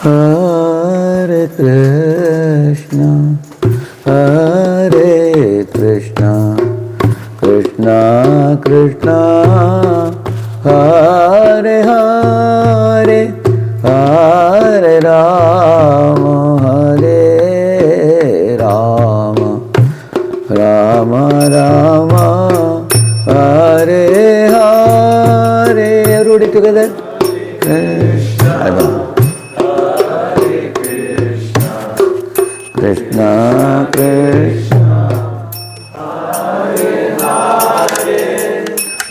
Hare Krishna, Hare Krishna, Krishna Krishna, Hare Hare, Hare Rama, Hare Rama, Rama Rama, Hare Hare. Everybody together. Krishna Krishna, Hare Hare,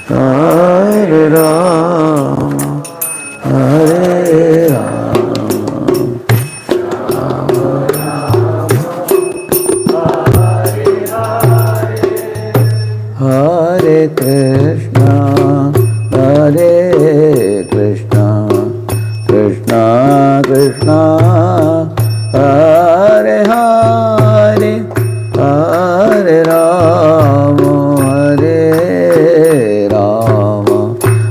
Hare Rama, Hare Rama, Rama Rama, Hare Hare, Hare Krishna, Hare Krishna, Krishna Krishna, Hare Hare, Hare Rama, Hare Rama,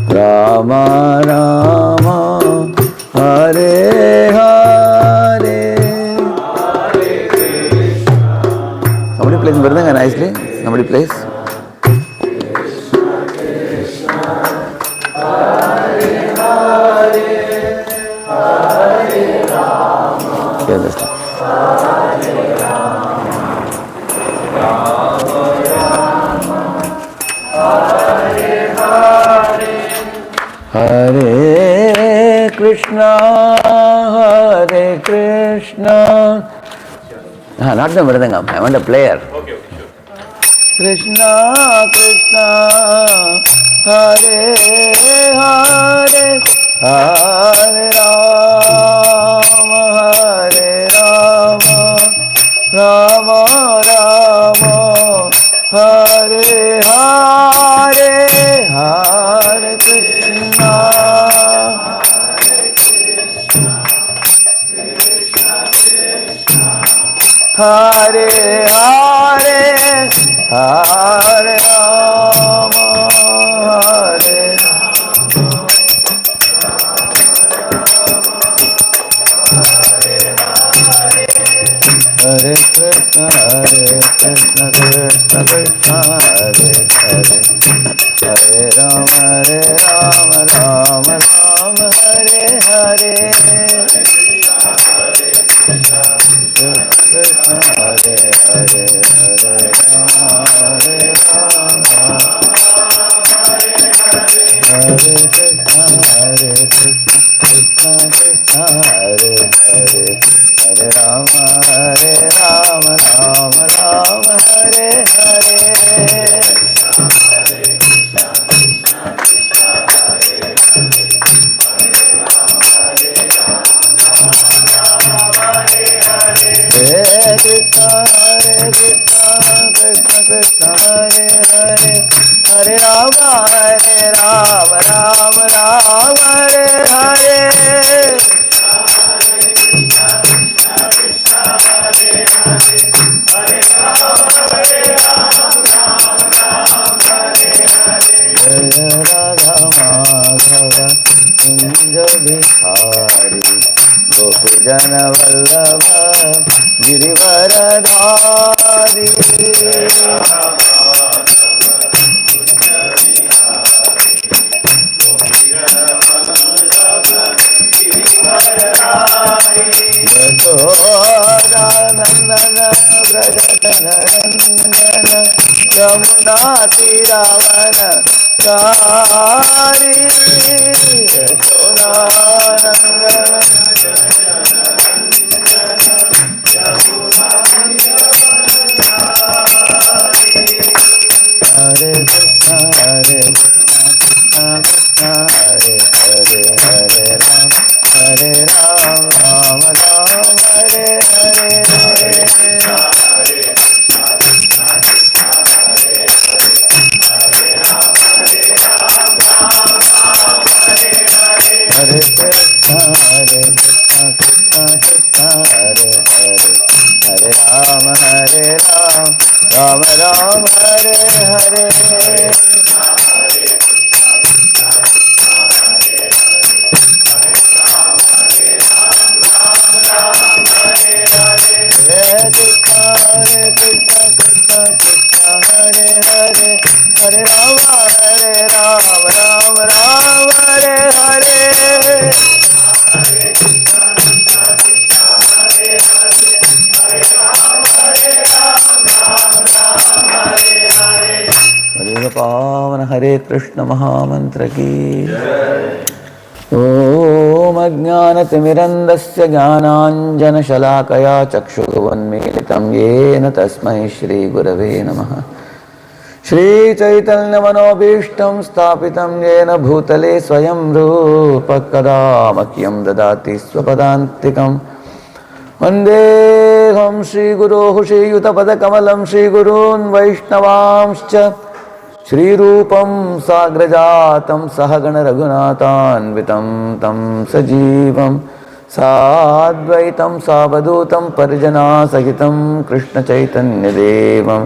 Rama Rama, Hare Hare. Somebody plays Mridanga nicely. Somebody plays. Yeah, that's it. Hare Krishna, Hare Krishna. Not the Mridangam, I want a player. Okay, sure. Krishna, Krishna, Hare Hare, Hare Rama, Hare Rama, Rama Rama, Hare Hare, Hare Krishna, Hare Hare, Hare Rama, Hare Hare Krishna, Krishna Krishna, Hare Hare, Hare Rama, Rama Rama, Hare Hare, Krishna, Hare Hare, Hare Rama, Hare Krishna, Krishna Krishna, Hare Hare, Hare Rama, Rama Rama, Hare Hare. Hare Krishna, Krishna Krishna, Hare Hare, Hare Rama, Rama Rama, Hare Hare. Jaya Radha Madhava Kunja Bihari Gopijana Vallabha Girivaradhari. Yashodanandana Vrajajanarandana Yamuna Tiravana Kari. Yashodanandana Hare Krishna, Hare Krishna, Krishna Hare Hare, Hare Ram, Hare Ram, Ram Ram, Hare Hare. Hare Krishna, Krishna Krishna, Hare Hare, Hare Ram, Ram Ram, Hare Hare. पावन हरे कृष्ण महामंत्र की ओम अज्ञानतिमिरन्दस्य ज्ञानाञ्जनशलाकया चक्षुरुन्मीलितं येन तस्मै श्रीगुरवे नमः। श्रीचैतन्यमनोभीष्टं स्थापितं येन भूतले स्वयं रूप कदा मह्यं ददाति स्वपदान्तिकं वन्देऽहं श्रीगुरोः श्रीयुतपदकमलं श्रीगुरून् वैष्णवांश्च श्रीरूपं साग्रजातं सहगण रघुनाथान्वितं तं सजीवं साद्वैतं सावधूतं परिजनासहितं कृष्णचैतन्यदेवं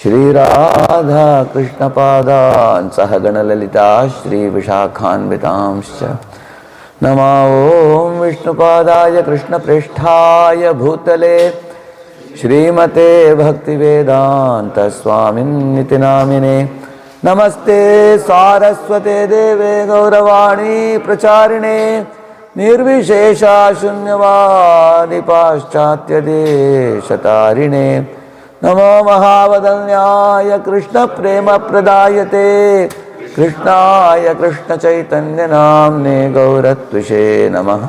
श्रीराधा कृष्णपादान् सहगण ललिता श्रीविशाखान्वितांश्च नमो ॐ विष्णुपादाय कृष्णप्रेष्ठाय भूतले श्रीमते भक्तिवेदांत स्वामिन्निति नामिने नमस्ते सारस्वते देवे गौरवाणी प्रचारिणे निर्विशेषा शून्यवादी पाश्चात्य देशतारिणे नमो महावदन्याय कृष्ण प्रेम प्रदायते कृष्णाय कृष्ण चैतन्य नाम्ने गौरत्विषे नमः।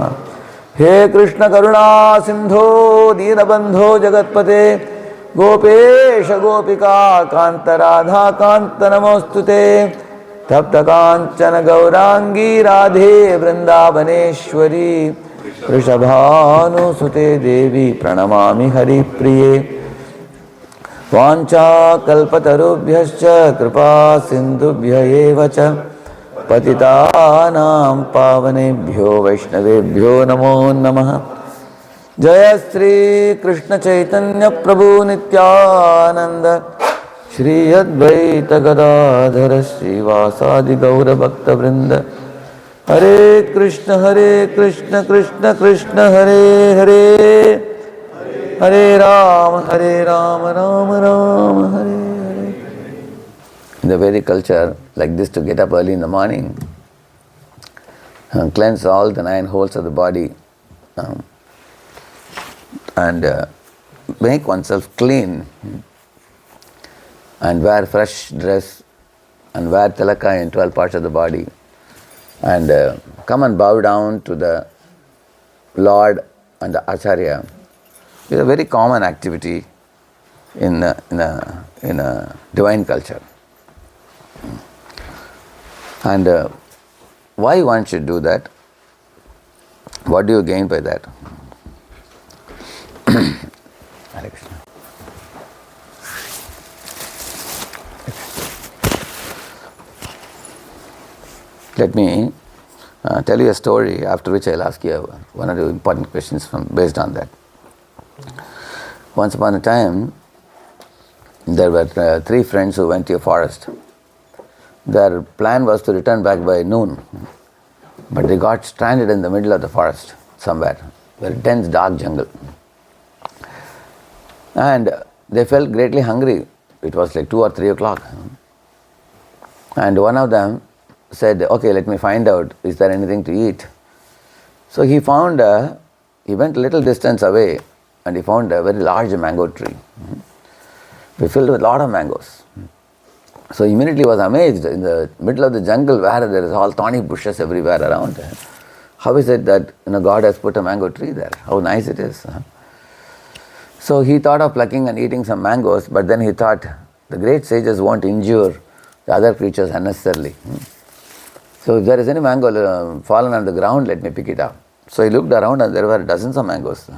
हे कृष्ण करुणा सिंधो दीनबंधो जगत्पते गोपेश गोपिका कांत राधा कांत नमोस्तुते तप्त कांचन गौरांगी राधे वृंदावनेश्वरी वृषभानुसुते देवी प्रणमामि हरिप्रिये वाञ्छाकल्पतरुभ्यश्च कृपा सिन्धुभ्य एव च पतितानां पावनेभ्यो वैष्णवेभ्यो नमो नमः। जय श्री कृष्ण चैतन्य प्रभु नित्यानंद श्री अद्वैत गदाधर श्रीवासादि गौर भक्त वृंद हरे Krishna Krishna Krishna Hare Hare Hare Ram Ram Ram Hare Hare. In the Vedic culture, like this, to get up early in the morning, cleanse all the 9 holes of the body, and make oneself clean, and wear fresh dress, and wear tilaka in 12 parts of the body, and come and bow down to the Lord and the Acharya. It's a very common activity in a divine culture. And why one should do that? What do you gain by that? Hare Krishna. Let me tell you a story, after which I'll ask you one or two important questions based on that. Once upon a time, there were 3 friends who went to a forest. Their plan was to return back by noon, but they got stranded in the middle of the forest somewhere, very dense dark jungle. And they felt greatly hungry. It was like 2 or 3 o'clock. And one of them said, okay, let me find out, is there anything to eat? So he went a little distance away, and he found a very large mango tree, filled with a lot of mangoes. So immediately was amazed, in the middle of the jungle where there is all thorny bushes everywhere around. How is it that God has put a mango tree there? How nice it is. So he thought of plucking and eating some mangoes, but then he thought, the great sages won't injure the other creatures unnecessarily. So if there is any mango fallen on the ground, let me pick it up. So he looked around and there were dozens of mangoes.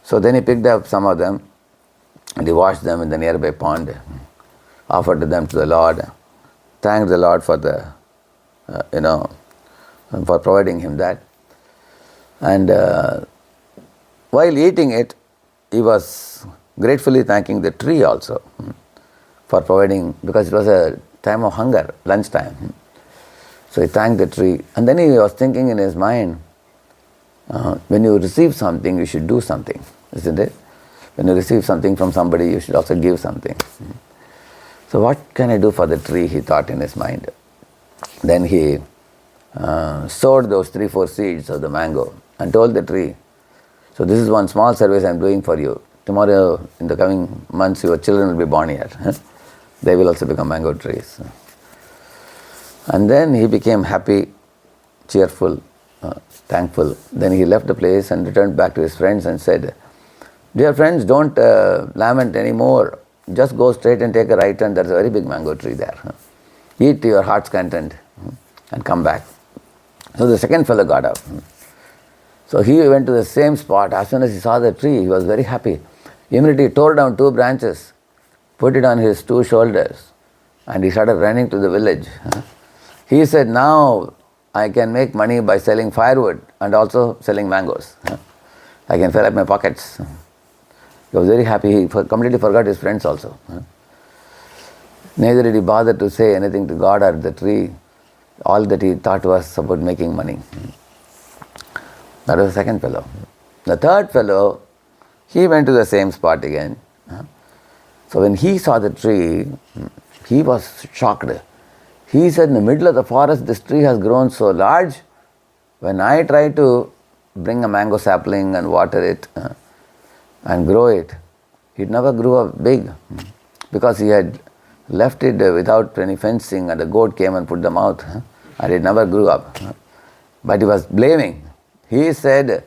So then he picked up some of them and he washed them in the nearby pond, offered them to the Lord, thanked the Lord for for providing him that. And while eating it, he was gratefully thanking the tree also for providing, because it was a time of hunger, lunchtime. So he thanked the tree, and then he was thinking in his mind, when you receive something, you should do something, isn't it? When you receive something from somebody, you should also give something. So what can I do for the tree, he thought in his mind. Then he sowed those 3-4 seeds of the mango and told the tree, so this is one small service I am doing for you. Tomorrow, in the coming months, your children will be born here. they will also become mango trees. And then he became happy, cheerful, thankful. Then he left the place and returned back to his friends and said, "Dear friends, don't lament anymore. Just go straight and take a right turn. There's a very big mango tree there. Eat to your heart's content and come back." So the second fellow got up. So he went to the same spot. As soon as he saw the tree, he was very happy. Immediately he tore down 2 branches, put it on his 2 shoulders, and he started running to the village. He said, "Now I can make money by selling firewood and also selling mangoes. I can fill up my pockets." He was very happy. He completely forgot his friends also. Neither did he bother to say anything to God or the tree. All that he thought was about making money. That was the second fellow. The third fellow, he went to the same spot again. So when he saw the tree, he was shocked. He said, "In the middle of the forest, this tree has grown so large. When I try to bring a mango sapling and water it and grow it, it never grew up big because he had left it without any fencing, and the goat came and put them out, and it never grew up." But he was blaming. He said,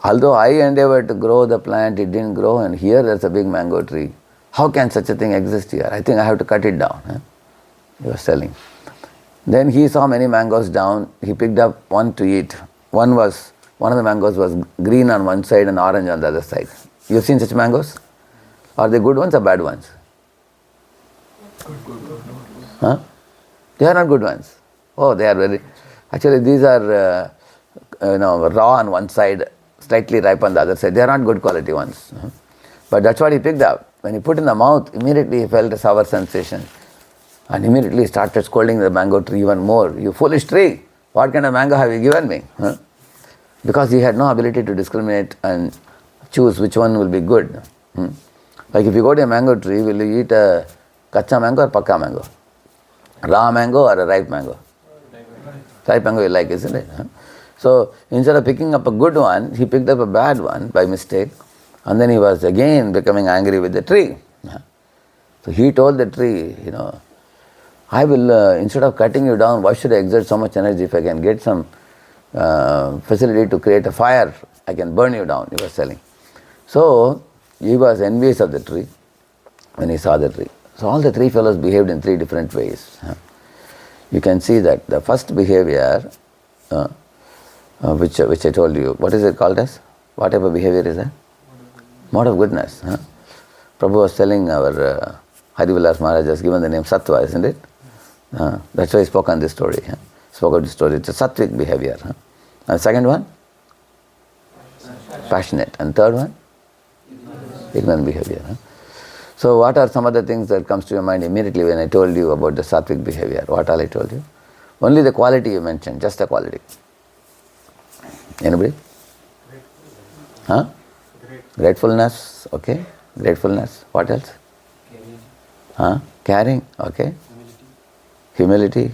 "Although I endeavored to grow the plant, it didn't grow, and here there's a big mango tree. How can such a thing exist here? I think I have to cut it down." He was telling. Then he saw many mangoes down. He picked up one to eat. One of the mangoes was green on one side and orange on the other side. You've seen such mangoes? Are they good ones or bad ones? Huh? They are not good ones. Oh, they are very... Actually, these are raw on one side, slightly ripe on the other side. They are not good quality ones. But that's what he picked up. When he put in the mouth, immediately he felt a sour sensation. And immediately started scolding the mango tree even more. "You foolish tree, what kind of mango have you given me?" Because he had no ability to discriminate and choose which one will be good. Like if you go to a mango tree, will you eat a kacha mango or pakka mango? Raw mango or a ripe mango? Ripe mango you like, isn't it? So instead of picking up a good one, he picked up a bad one by mistake, and then he was again becoming angry with the tree. So he told the tree, "I will, instead of cutting you down, why should I exert so much energy? If I can get some facility to create a fire, I can burn you down," he was telling. So he was envious of the tree when he saw the tree. So all the 3 fellows behaved in 3 different ways. You can see that the first behavior, which I told you, what is it called as? What type of behavior is that? Mode of goodness. Prabhu was telling our Harivilas Maharaj has given the name Sattva, isn't it? That's why he spoke on this story. Spoke of this story. It's a Satwik behavior. And second one? Passionate. And third one? Ignorant behavior. So what are some of the things that comes to your mind immediately when I told you about the Satwik behavior? What all I told you? Only the quality you mentioned, just the quality. Anybody? Huh? Gratefulness, okay. Gratefulness. What else? Caring, okay. Humility.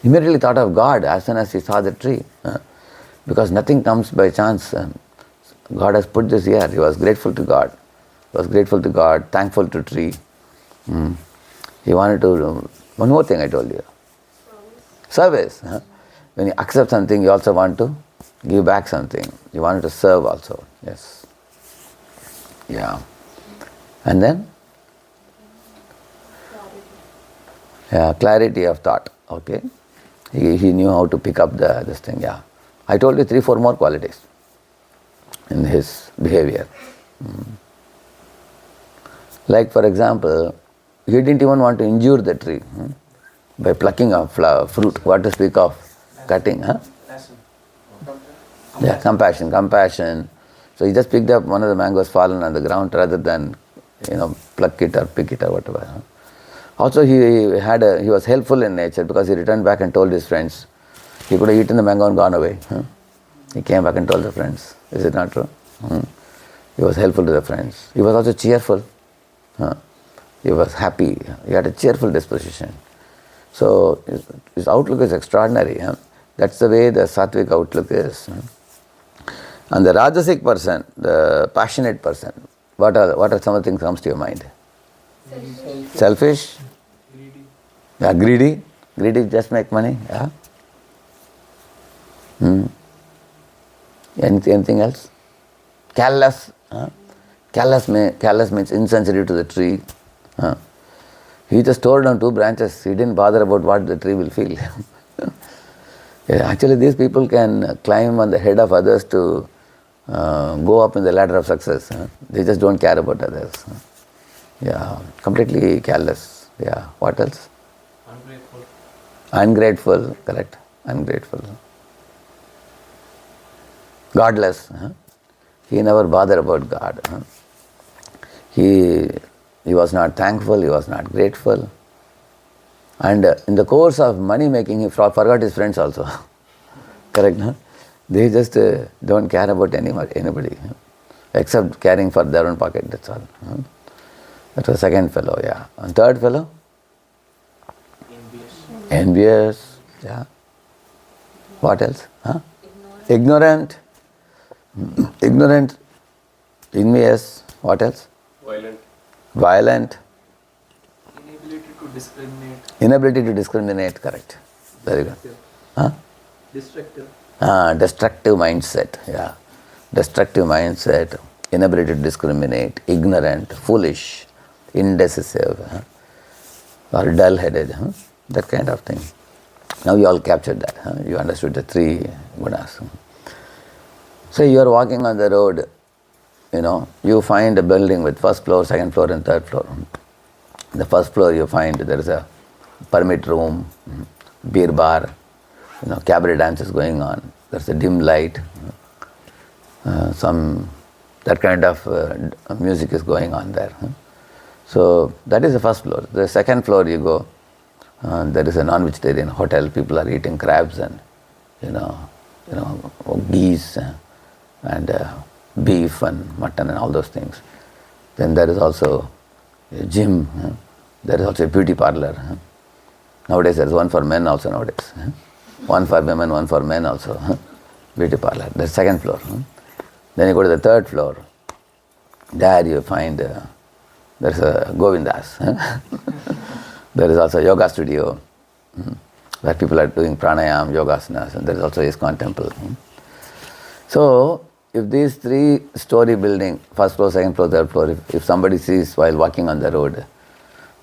Immediately thought of God as soon as he saw the tree. Because nothing comes by chance. God has put this here. He was grateful to God. He was grateful to God, thankful to tree. He wanted to... One more thing I told you. Service. When you accept something, you also want to give back something. You wanted to serve also. Yes. Yeah. And then? Yeah, clarity of thought. Okay. He knew how to pick up this thing. Yeah. I told you 3-4 more qualities in his behavior. Like for example, he didn't even want to injure the tree by plucking a fruit. What to speak of cutting? Yeah, compassion. So he just picked up one of the mangoes fallen on the ground rather than pluck it or pick it or whatever. Also he was helpful in nature because he returned back and told his friends. He could have eaten the mango and gone away. He came back and told the friends. Is it not true? He was helpful to the friends. He was also cheerful. He was happy. He had a cheerful disposition. So his outlook is extraordinary. That's the way the Satwik outlook is. And the Rajasic person, the passionate person, What are some of the things comes to your mind? Selfish? Greedy. Yeah, greedy. Greedy just make money. Yeah. Anything else? Callous. Callous means insensitive to the tree. He just tore down 2 branches. He didn't bother about what the tree will feel. Yeah, actually, these people can climb on the head of others to go up in the ladder of success. They just don't care about others. Yeah, completely careless. Yeah, what else? Ungrateful. Ungrateful, correct. Ungrateful. Godless. He never bothered about God. He was not thankful, he was not grateful. And in the course of money making, he forgot his friends also. Correct, no? They just don't care about anybody, except caring for their own pocket, that's all. That was second fellow, yeah. And third fellow? Envious, yeah. What else? Ignorant. Ignorant, envious, what else? Violent. Inability to discriminate, correct. Very good. Destructive. Destructive mindset, yeah. Destructive mindset, inability to discriminate, ignorant, foolish, indecisive, or dull-headed, that kind of thing. Now you all captured that, you understood the 3 gunas. So you are walking on the road, you find a building with first floor, second floor and third floor. The first floor you find there is a permit room, beer bar, cabaret dances going on. There's a dim light, that kind of music is going on there. So that is the first floor. The second floor you go, there is a non-vegetarian hotel. People are eating crabs and geese and beef and mutton and all those things. Then there is also a gym. There is also a beauty parlor. Nowadays there is one for men also nowadays. One for women, one for men also. Beauty parlor. That's second floor. Then you go to the third floor. There you find there's a Govindas. There is also a yoga studio where people are doing pranayam, yogasanas, and there is also ISKCON temple. So if these 3-story building, first floor, second floor, third floor, if somebody sees while walking on the road,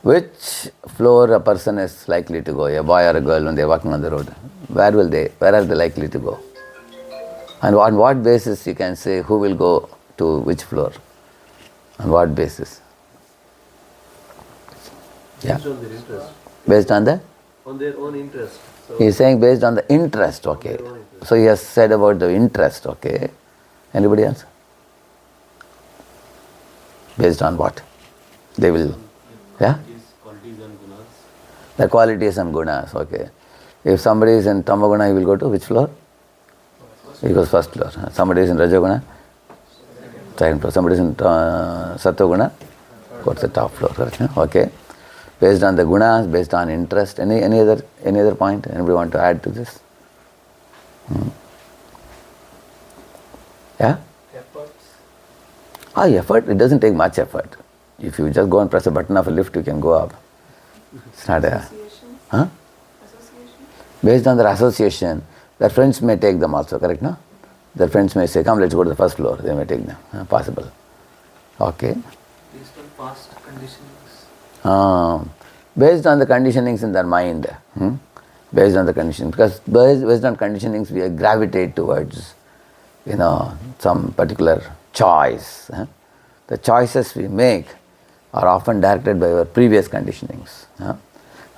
which floor a person is likely to go, a boy or a girl when they are walking on the road, where are they likely to go? And on what basis you can say who will go to which floor? On what basis? Yeah. Based on their interest. Based on the? On their own interest. So He is saying based on the interest, okay. So he has said about the interest, okay. Anybody else? Based on what? They will, yeah? Qualities and gunas. The qualities and gunas, okay. If somebody is in Tamaguna, he will go to which floor? He goes first floor. Somebody is in Rajaguna, second floor. Somebody is in Sattoguna, go to the top floor. Okay. Based on the gunas, based on interest. Any other point? Anybody want to add to this? Yeah? Effort, it doesn't take much effort. If you just go and press a button of a lift, you can go up. It's not a... Huh? Based on their association, their friends may take them also, correct, no? Their friends may say, come, let's go to the first floor. They may take them. Possible. Okay. Based on past conditionings. Based on the conditionings in their mind. Based on the conditioning. Because based on conditionings, we gravitate towards, some particular choice. The choices we make are often directed by our previous conditionings.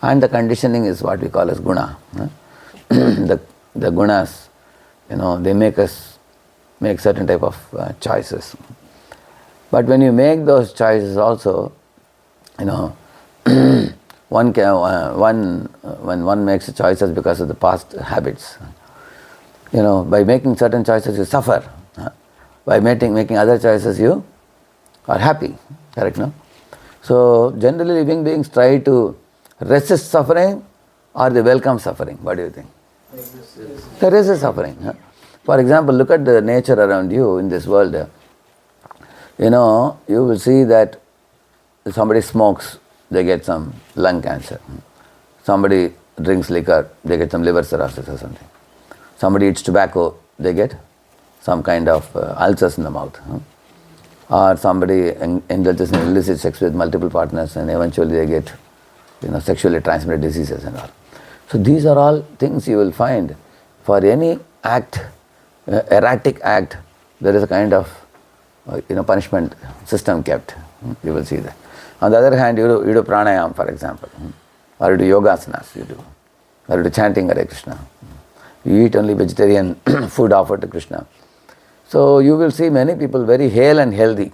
And the conditioning is what we call as guna. The gunas, they make us make certain type of choices. But when you make those choices also, when one makes choices because of the past habits, by making certain choices you suffer. By making other choices you are happy. Correct, no? So generally living beings try to resist suffering or they welcome suffering. What do you think? There is a suffering. For example, look at the nature around you in this world. You will see that if somebody smokes, they get some lung cancer. Somebody drinks liquor, they get some liver cirrhosis or something. Somebody eats tobacco, they get some kind of ulcers in the mouth. Or somebody indulges in illicit sex with multiple partners and eventually they get sexually transmitted diseases and all. So these are all things you will find. For any act, erratic act, there is a kind of punishment system kept. You will see that. On the other hand, you do pranayam, for example, or you do yogasanas, or you do chanting Hare Krishna. You eat only vegetarian food offered to Krishna. So you will see many people very hale and healthy.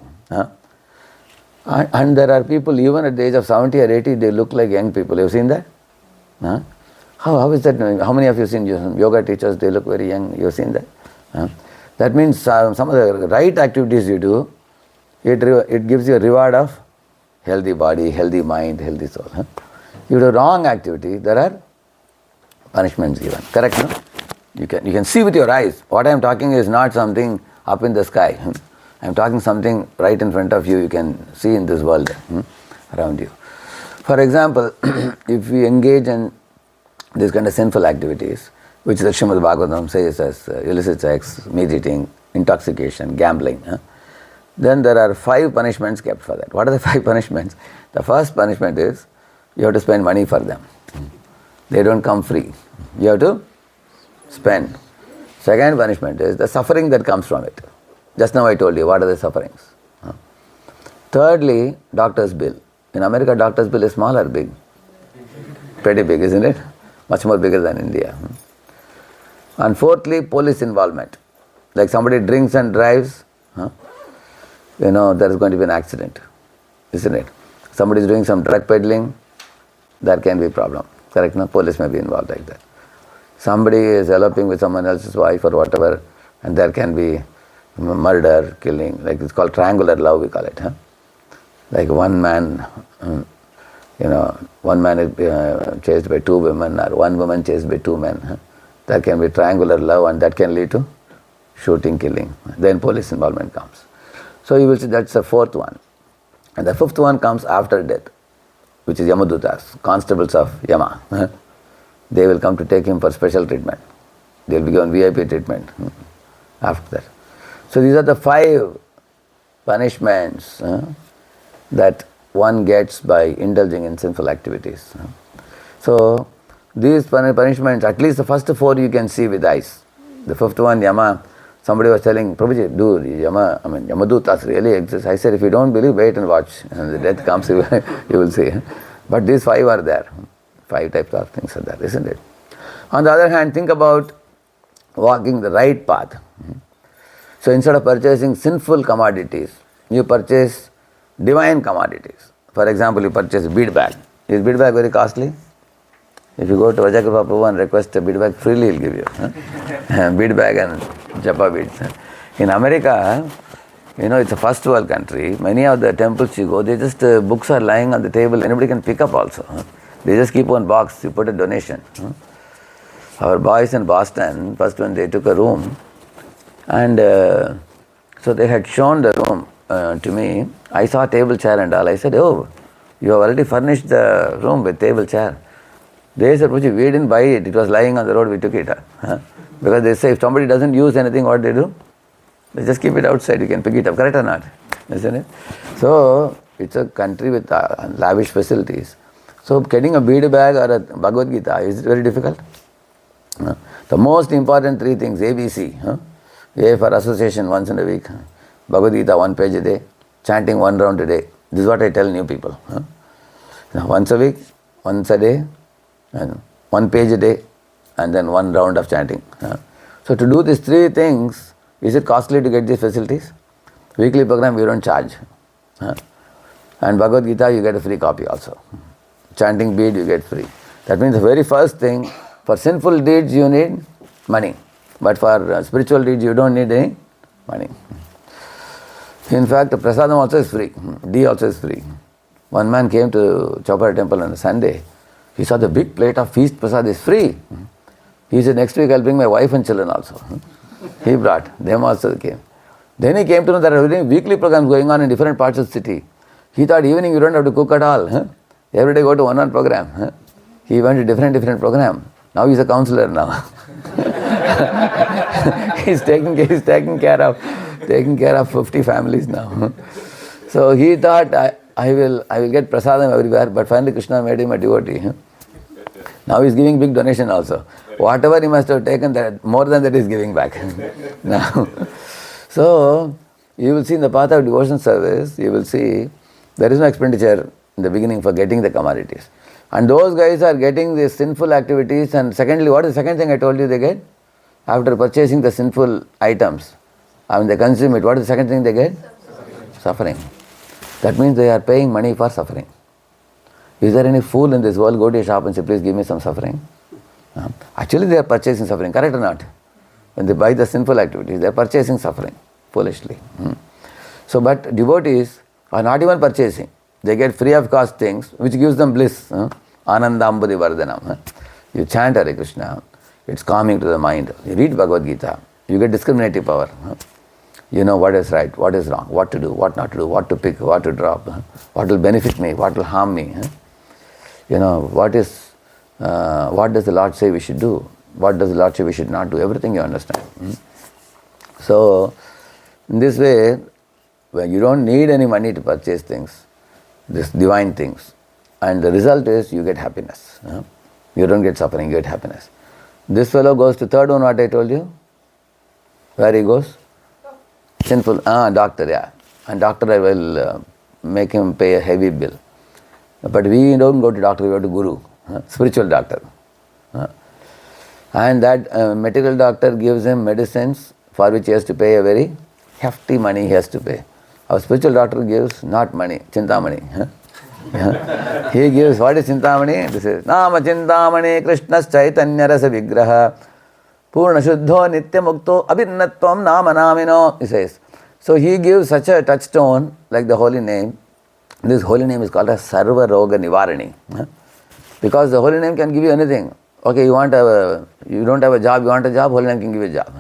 And there are people even at the age of 70 or 80, they look like young people. You've seen that? How is that? How many of you seen yoga teachers? They look very young. You've seen that? That means some of the right activities you do, it gives you a reward of healthy body, healthy mind, healthy soul. You do wrong activity, there are punishments given. Correct, no? You can see with your eyes. What I am talking is not something up in the sky. I am talking something right in front of you. You can see in this world around you. For example, if we engage in these kind of sinful activities, which the Srimad Bhagavatam says as illicit sex, meat eating, intoxication, gambling, then there are 5 punishments kept for that. What are the 5 punishments? The first punishment is you have to spend money for them. They don't come free. You have to spend. Second punishment is the suffering that comes from it. Just now I told you what are the sufferings. Thirdly, doctor's bill. In America, doctor's bill is small or big? Pretty big, isn't it? Much more bigger than India. And fourthly, police involvement. Like somebody drinks and drives, there is going to be an accident, isn't it? Somebody is doing some drug peddling, there can be a problem. Correct? No? Police may be involved like that. Somebody is eloping with someone else's wife or whatever, and there can be murder, killing, like it's called triangular love, we call it. Like one man, one man is chased by 2 women, or one woman chased by 2 men. There can be triangular love, and that can lead to shooting, killing. Then police involvement comes. So you will see that's the 4th one. And the 5th one comes after death, which is Yamadutas, constables of Yama. They will come to take him for special treatment. They will be given VIP treatment after that. So these are the 5 punishments that one gets by indulging in sinful activities. So these punishments, at least the first 4 you can see with eyes. The 5th one, Yama, somebody was telling, Prabhuji, Yamadutas really exist. I said, if you don't believe, wait and watch. And the death comes, you will see. But these 5 are there. 5 types of things are there, isn't it? On the other hand, think about walking the right path. So instead of purchasing sinful commodities, you purchase divine commodities. For example, you purchase a bead bag. Is bead bag very costly? If you go to Vajakripa Prabhu and request a bead bag, freely he'll give you. Bead bag and japa beads. In America, it's a first world country. Many of the temples you go, they just, books are lying on the table. Anybody can pick up also. They just keep one box, you put a donation. Our boys in Boston, first when they took a room, and so they had shown the room to me. I saw a table, chair and all. I said, oh, you have already furnished the room with table, chair. They said, we didn't buy it. It was lying on the road, we took it. Because they say if somebody doesn't use anything, what they do? They just keep it outside, you can pick it up. Correct or not? Isn't it? So, it's a country with lavish facilities. So, getting a bead bag or a Bhagavad Gita, is it very difficult? The most important 3 things, ABC. A for association once in a week. Bhagavad Gita 1 page a day. Chanting 1 round a day. This is what I tell new people. Once a week, once a day, and 1 page a day, and then 1 round of chanting. So to do these 3 things, is it costly to get these facilities? Weekly program you don't charge. And Bhagavad Gita you get a free copy also. Chanting bead you get free. That means the very first thing, for sinful deeds you need money. But for spiritual deeds you don't need any money. In fact, the prasadam also is free. D also is free. One man came to Chowpara temple on a Sunday. He saw the big plate of feast prasad is free. He said, next week I'll bring my wife and children also. He brought, them also came. Then he came to know there are weekly programs going on in different parts of the city. He thought evening you don't have to cook at all. Huh? Every day go to one program. Huh? He went to different program. Now he's a counselor now. he's taking care of 50 families now. So he thought I will get prasadam everywhere, but finally Krishna made him a devotee. Huh? Now he's giving big donation also. Whatever he must have taken, that more than that he's giving back. Now, so you will see in the path of devotion service, you will see there is no expenditure in the beginning for getting the commodities. And those guys are getting the sinful activities, and secondly, what is the second thing I told you they get? After purchasing the sinful items, they consume it, what is the second thing they get? Suffering. That means they are paying money for suffering. Is there any fool in this world go to a shop and say, please give me some suffering? Actually they are purchasing suffering, correct or not? When they buy the sinful activities, they are purchasing suffering, foolishly. So, but devotees are not even purchasing. They get free of cost things, which gives them bliss. Anandambudi Vardhanam. You chant Hare Krishna, it's calming to the mind. You read Bhagavad Gita, you get discriminative power. You know what is right, what is wrong, what to do, what not to do, what to pick, what to drop, what will benefit me, what will harm me. You know, what does the Lord say we should do? What does the Lord say we should not do? Everything you understand. So, in this way, when you don't need any money to purchase things, these divine things, and the result is you get happiness. You don't get suffering, you get happiness. This fellow goes to third one, what I told you? Where he goes? Sinful, doctor, yeah. And doctor, I will make him pay a heavy bill. But we don't go to doctor, we go to guru, spiritual doctor. And that material doctor gives him medicines for which he has to pay a very hefty money he has to pay. Our spiritual doctor gives not money, chintamani. He gives, what is chintamani? This is Nama Chintamani Krishna's Chaitanya Rasa Vigraha Purna Shuddho Nitya Mukto Abhinnatvam Nama Namino, he says. So he gives such a touchstone like the holy name. This holy name is called as Sarva Roga Nivarani. Because the holy name can give you anything. Okay, you don't have a job, you want a job, holy name can give you a job.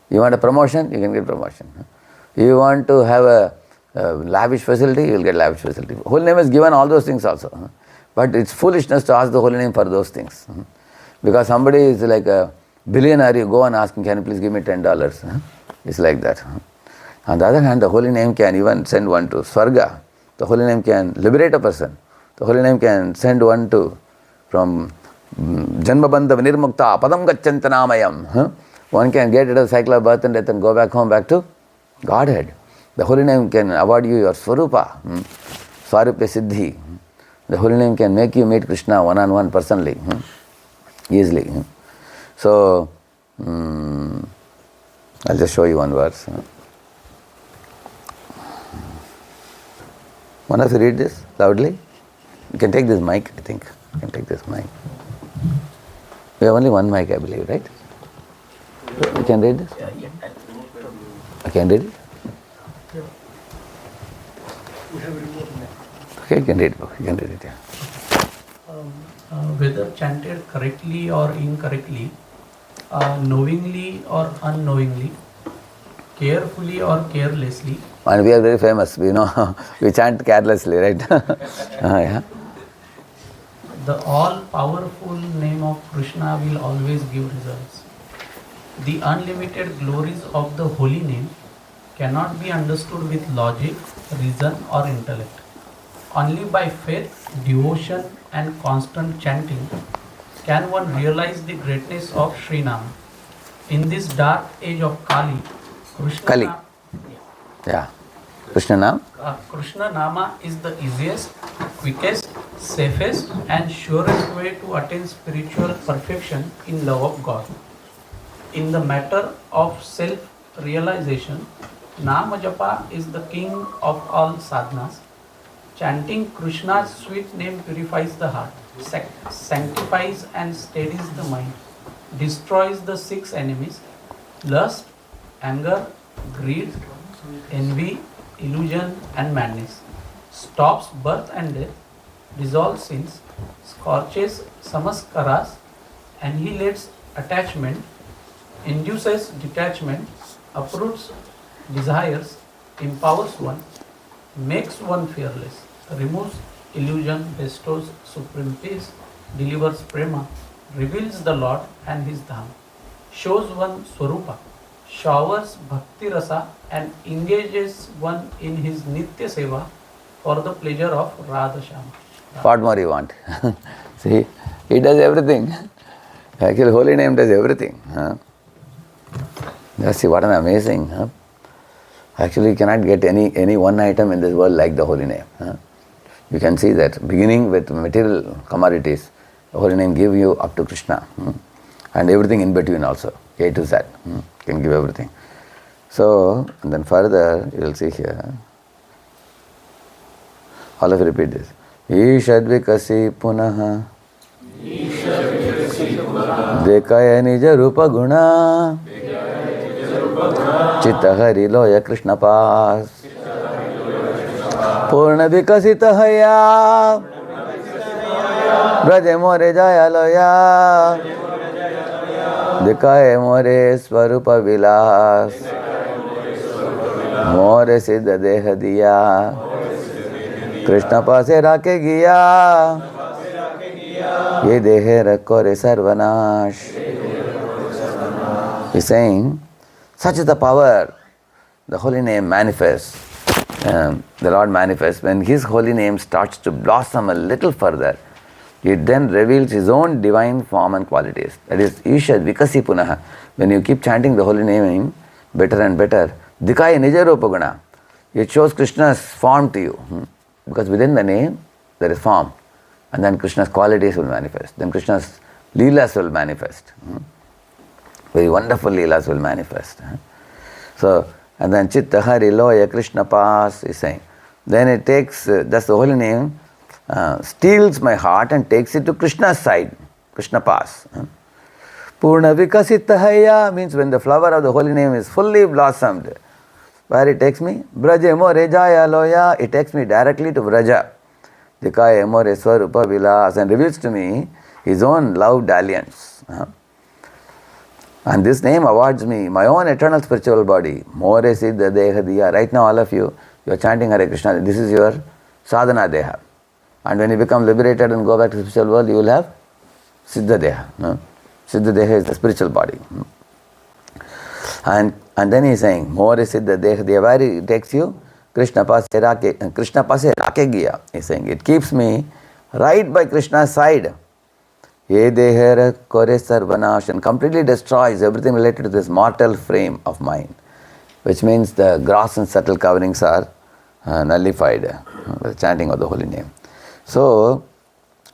You want a promotion, you can get promotion. You want to have a lavish facility, you will get lavish facility. Holy name is given all those things also. But it's foolishness to ask the holy name for those things. Because somebody is like a billionaire, you go and ask him, can you please give me $10? It's like that. On the other hand, the holy name can even send one to Swarga. The holy name can liberate a person. The holy name can send one to from Janmabandha Vinirmukta Padam Gacchantanamayam. One can get rid of the cycle of birth and death and go back home, back to Godhead. The holy name can award you your Swarupa, Swarupya Siddhi. The holy name can make you meet Krishna one-on-one personally, easily. So, I'll just show you one verse. One of you read this loudly? You can take this mic, I think. You can take this mic. We have only one mic, I believe, right? You can read this? I can read it? Okay, you can read it. You can read it, yeah. Whether chanted correctly or incorrectly, knowingly or unknowingly, carefully or carelessly. And we are very famous, we know, we chant carelessly, right? Yeah. The all-powerful name of Krishna will always give results. The unlimited glories of the holy name cannot be understood with logic, reason or intellect. Only by faith, devotion and constant chanting can one realize the greatness of Sri Nam. In this dark age of Kali, Krishna Nam? Krishna Nama is the easiest, quickest, safest and surest way to attain spiritual perfection in love of God. In the matter of self-realization, Nama Japa is the king of all sadhanas. Chanting Krishna's sweet name purifies the heart, sanctifies and steadies the mind, destroys the 6 enemies, lust, anger, greed, envy, illusion and madness, stops birth and death, dissolves sins, scorches samaskaras, annihilates attachment, induces detachment, uproots desires, empowers one, makes one fearless, removes illusion, bestows supreme peace, delivers prema, reveals the Lord and his dham, shows one swarupa, showers bhakti rasa and engages one in his nitya seva for the pleasure of Radheshyam. What more you want? See, he does everything. Actually, holy name does everything. Just see what an amazing. Actually, you cannot get any one item in this world like the holy name. You can see that beginning with material commodities, the holy name give you up to Krishna, and everything in between also, A to Z, can give everything. So, and then further you will see here. All of you repeat this. Ishadvikasi punaha dekaya nija rupa guna chitta hari loya Krishna pas purna vikasita haya braje more jaya loya dekaya more swarupa vilas more siddha deha diya Krishna paase rake giya ye dehe rakko re sarvanash. He's saying, such is the power the holy name manifests. The Lord manifests. When His holy name starts to blossom a little further, it then reveals His own divine form and qualities. That is, Ishad Vikasi Punaha. When you keep chanting the holy name better and better, Dikaya Nija Rupa Guna. It shows Krishna's form to you. Because within the name, there is form. And then Krishna's qualities will manifest. Then Krishna's leelas will manifest. Very wonderful leelas will manifest. So, and then Chitta Hari Loya Krishna Pas is saying. Then it takes, that's the holy name, steals my heart and takes it to Krishna's side. Krishna Pas. Purna Vikasita Haya means when the flower of the holy name is fully blossomed. Where it takes me? Braja more jaya loya. It takes me directly to Braja. Dikaya more swarupa vilas and reveals to me His own love dalliance. And this name awards me my own eternal spiritual body. More siddha deha diya. Right now all of you are chanting Hare Krishna. This is your sadhana deha. And when you become liberated and go back to the spiritual world, you will have siddha deha. Siddha deha is the spiritual body. And then he is saying, more siddha deha diya. Where it takes you? Krishna paase rake giya. He is saying, it keeps me right by Krishna's side. Ye dehera kore sarvanash, and completely destroys everything related to this mortal frame of mine. Which means the gross and subtle coverings are nullified by the chanting of the holy name. So,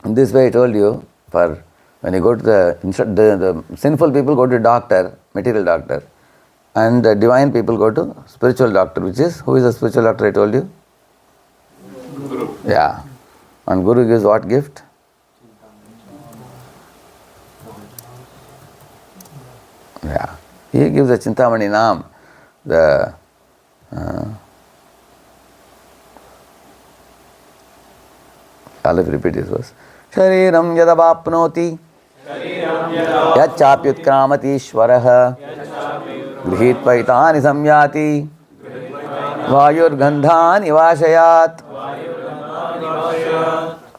in this way I told you, for when you go to the sinful people go to doctor, material doctor, and the divine people go to spiritual doctor, which is, who is the spiritual doctor I told you? Guru. Yeah. And Guru gives what gift? Yeah. He gives the Chintamani Naam, the all of you repeat this verse. Shariram yadavapnoti yachapyutkramati ishvaraha grihitva itani samyati vayurgandhani vashayat.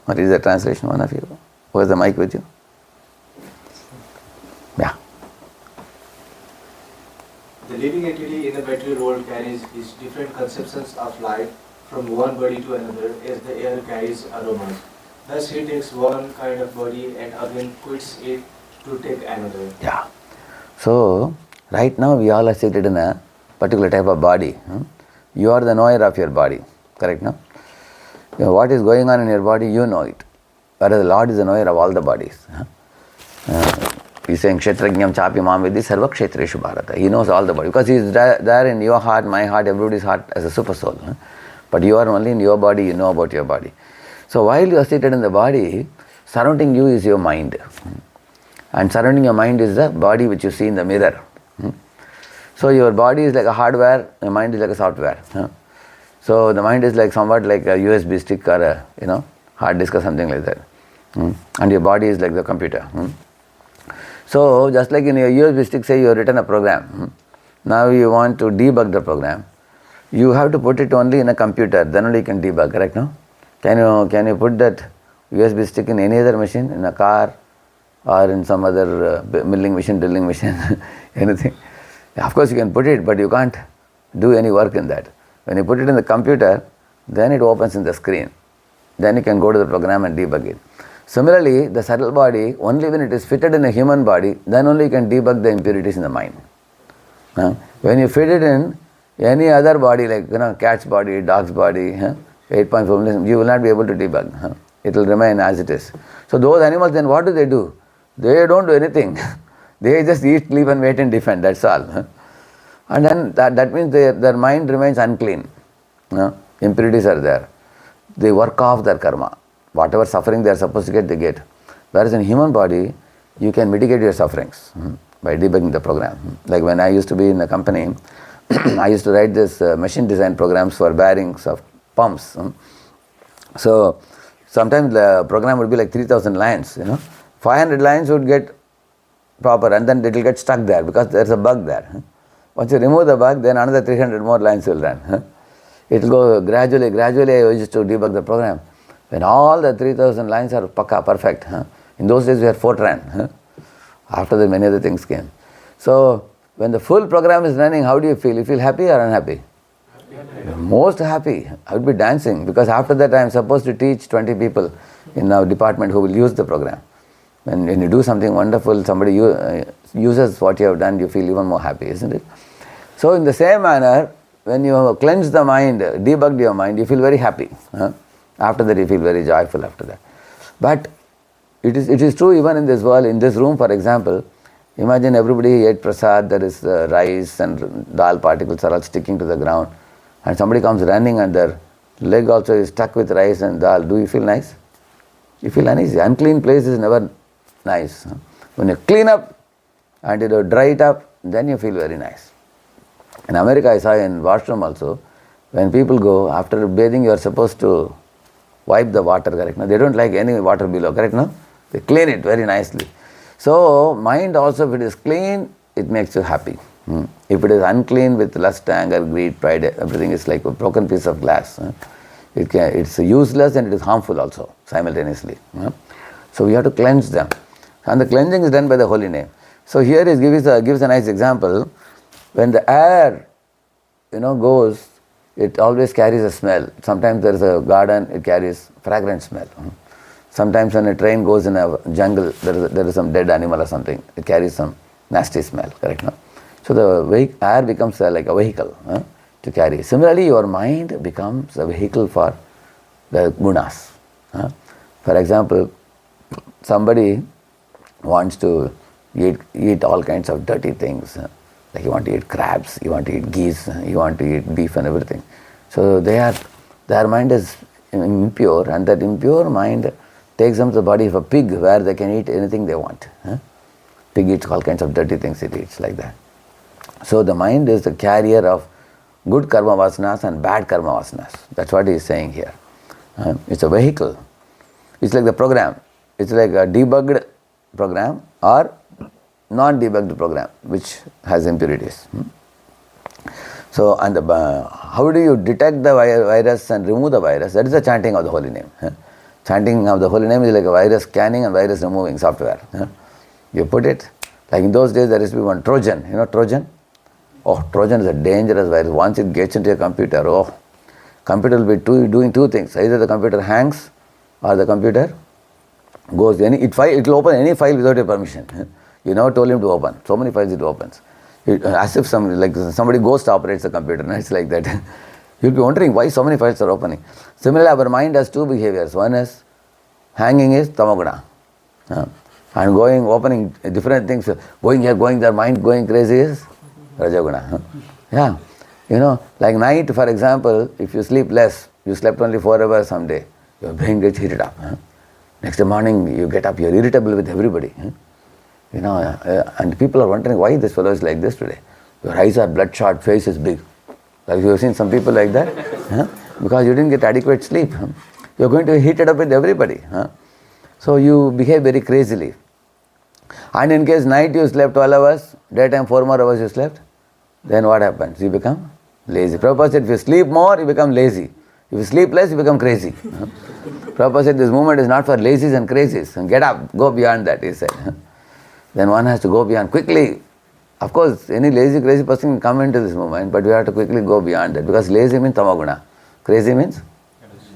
What is the translation, one of you? Who has the mic with you? Yeah. The living entity in the material world carries its different conceptions of life from one body to another as the air carries aromas. Thus he takes one kind of body and again quits it to take another. Yeah. So, right now we all are seated in a particular type of body. You are the knower of your body. Correct, no? You know, what is going on in your body, you know it. Whereas the Lord is the knower of all the bodies. He's saying, Kshetrajñam chapi mam vidhi sarva kshetreshu bharata. He knows all the body. Because he is there in your heart, my heart, everybody's heart as a super soul. But you are only in your body, you know about your body. So while you are seated in the body, surrounding you is your mind. And surrounding your mind is the body which you see in the mirror. So your body is like a hardware, your mind is like a software. So the mind is like somewhat like a USB stick or a hard disk or something like that. And your body is like the computer. So just like in your USB stick, say you have written a program. Now you want to debug the program. You have to put it only in a computer, then only you can debug, correct, no? Can you put that USB stick in any other machine, in a car or in some other milling machine, drilling machine, anything? Of course you can put it, but you can't do any work in that. When you put it in the computer, then it opens in the screen. Then you can go to the program and debug it. Similarly, the subtle body, only when it is fitted in a human body, then only you can debug the impurities in the mind. When you fit it in any other body, like cat's body, dog's body, 8.4 million, you will not be able to debug. It will remain as it is. So those animals, then what do? They don't do anything. They just eat, sleep and wait and defend, that's all. And then that means their mind remains unclean. Impurities are there. They work off their karma. Whatever suffering they are supposed to get, they get. Whereas in human body, you can mitigate your sufferings by debugging the program. Like when I used to be in a company, I used to write this machine design programs for bearings of pumps. So sometimes the program would be like 3,000 lines. 500 lines would get proper, and then it will get stuck there because there's a bug there. Once you remove the bug, then another 300 more lines will run. It will go gradually. I used to debug the program. When all the 3,000 lines are perfect. In those days we had Fortran. After that many other things came. So when the full program is running, how do you feel? You feel happy or unhappy? Most happy. I would be dancing because after that I am supposed to teach 20 people in our department who will use the program. When you do something wonderful, somebody uses what you have done, you feel even more happy, isn't it? So in the same manner, when you cleanse the mind, debugged your mind, you feel very happy. After that you feel very joyful after that. But it is true even in this world, in this room for example, imagine everybody ate prasad, there is rice and dal particles are all sticking to the ground, and somebody comes running and their leg also is stuck with rice and dal. Do you feel nice? You feel uneasy. Unclean place is never nice. When you clean up and you dry it up, then you feel very nice. In America I saw in washroom also, when people go, after bathing you are supposed to wipe the water, correct? No? They don't like any water below, correct? No? They clean it very nicely. So mind also, if it is clean, it makes you happy. If it is unclean with lust, anger, greed, pride, everything is like a broken piece of glass. It's useless and it is harmful also simultaneously. So we have to cleanse them. And the cleansing is done by the holy name. So here he gives a nice example. When the air goes, it always carries a smell. Sometimes there is a garden, it carries fragrant smell. Sometimes when a train goes in a jungle, there is some dead animal or something, it carries some nasty smell, correct? No? So the air becomes like a vehicle to carry. Similarly, your mind becomes a vehicle for the gunas. For example, somebody wants to eat all kinds of dirty things. Like you want to eat crabs, you want to eat geese, you want to eat beef and everything. So their mind is impure, and that impure mind takes them to the body of a pig where they can eat anything they want. Pig eats all kinds of dirty things, it eats like that. So the mind is the carrier of good karma vasanas and bad karma vasanas. That's what he is saying here. It's a vehicle. It's like the program. It's like a debugged program or non-debugged program which has impurities. So, and how do you detect the virus and remove the virus? That is the chanting of the holy name. Chanting of the holy name is like a virus scanning and virus removing software. You put it, like in those days there used to be one Trojan. You know Trojan? Oh, Trojan is a dangerous virus. Once it gets into your computer, computer will be doing two things. Either the computer hangs or the computer goes, it will open any file without your permission. You never told him to open. So many files it opens. As if somebody ghost operates the computer. It's like that. You'll be wondering why so many files are opening. Similarly, our mind has two behaviors. One is hanging is tamoguna. And opening different things, going here, going there, mind going crazy is rajaguna. Yeah. Like night, for example, if you sleep less, you slept only 4 hours someday, your brain gets heated up. Next morning you get up, you're irritable with everybody. And people are wondering why this fellow is like this today. Your eyes are bloodshot, face is big. Like you have seen some people like that. Because you didn't get adequate sleep. You're going to be heated up with everybody. So you behave very crazily. And in case night you slept 12 hours, daytime 4 more hours you slept, then what happens? You become Lazy. Prabhupada said, if you sleep more, you become lazy. If you sleep less, you become crazy. Prabhupada said, this movement is not for lazies and crazies. And get up, go beyond that, he said. Then one has to go beyond quickly. Of course, any lazy, crazy person can come into this movement, but we have to quickly go beyond that. Because lazy means tamaguna. Crazy means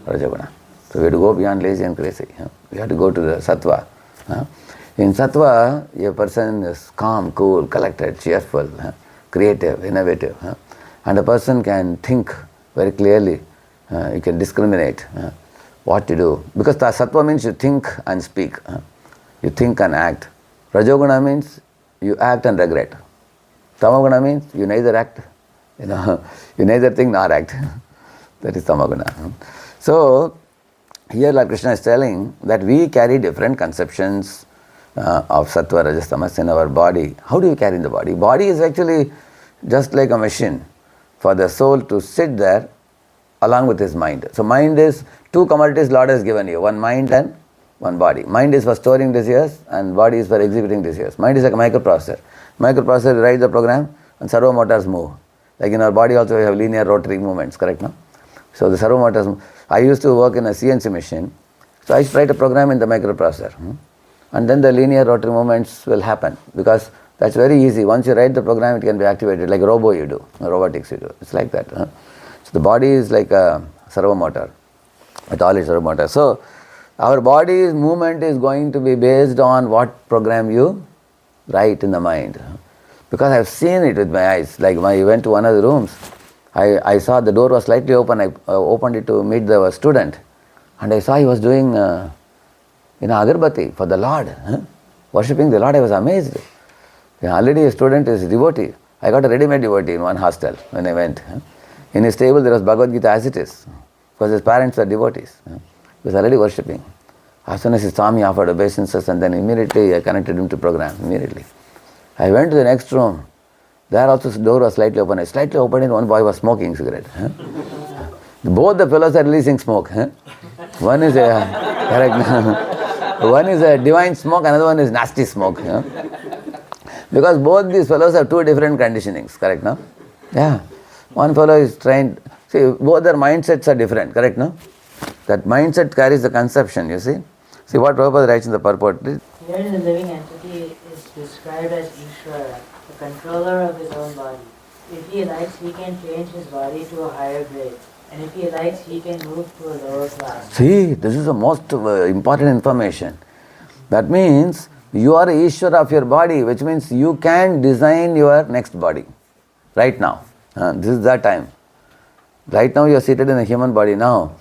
rajaguna. So we have to go beyond lazy and crazy. We have to go to the sattva. In sattva, a person is calm, cool, collected, cheerful, creative, innovative. And a person can think very clearly. You can discriminate what to do. Because the sattva means you think and speak. You think and act. Rajoguna means you act and regret. Tamaguna means you neither act, you neither think nor act. That is tamaguna. So, here Lord Krishna is telling that we carry different conceptions of sattva, rajas, tamas in our body. How do you carry in the body? Body is actually just like a machine for the soul to sit there along with his mind. So mind is two commodities Lord has given you, one mind and one body. Mind is for storing desires and body is for executing desires. Mind is like a microprocessor. Microprocessor writes the program and servo motors move. Like in our body also we have linear rotary movements, correct no? So the servo motors move. I used to work in a CNC machine, so I used to write a program in the microprocessor. And then the linear rotary movements will happen because that's very easy. Once you write the program, it can be activated like robo you do, robotics you do. It's like that. So the body is like a servo motor, with all its servo motors. So our body's movement is going to be based on what program you write in the mind. Because I've seen it with my eyes. Like when I went to one of the rooms, I saw the door was slightly open. I opened it to meet the student, and I saw he was doing agarbatti for the Lord, worshipping the Lord. I was amazed. Already a student is a devotee. I got a ready-made devotee in one hostel when I went. In his table there was Bhagavad Gita as it is, because his parents were devotees. He was already worshipping. As soon as he saw me, offered obeisances, and then immediately I connected him to program. Immediately, I went to the next room. There also the door was slightly open. I slightly opened it. One boy was smoking cigarette. Both the fellows are releasing smoke. One is one is a divine smoke, another one is nasty smoke. Because both these fellows have two different conditionings, correct no? Yeah. One fellow is trained, see, both their mindsets are different, correct no? That mindset carries the conception, you see. See what Prabhupada writes in the purport. Here the living entity is described as Ishvara, the controller of his own body. If he likes, he can change his body to a higher grade. And if he likes, he can move to a lower class. See, this is the most important information. That means you are Ishvara of your body, which means you can design your next body. Right now. This is that time. Right now you are seated in a human body now.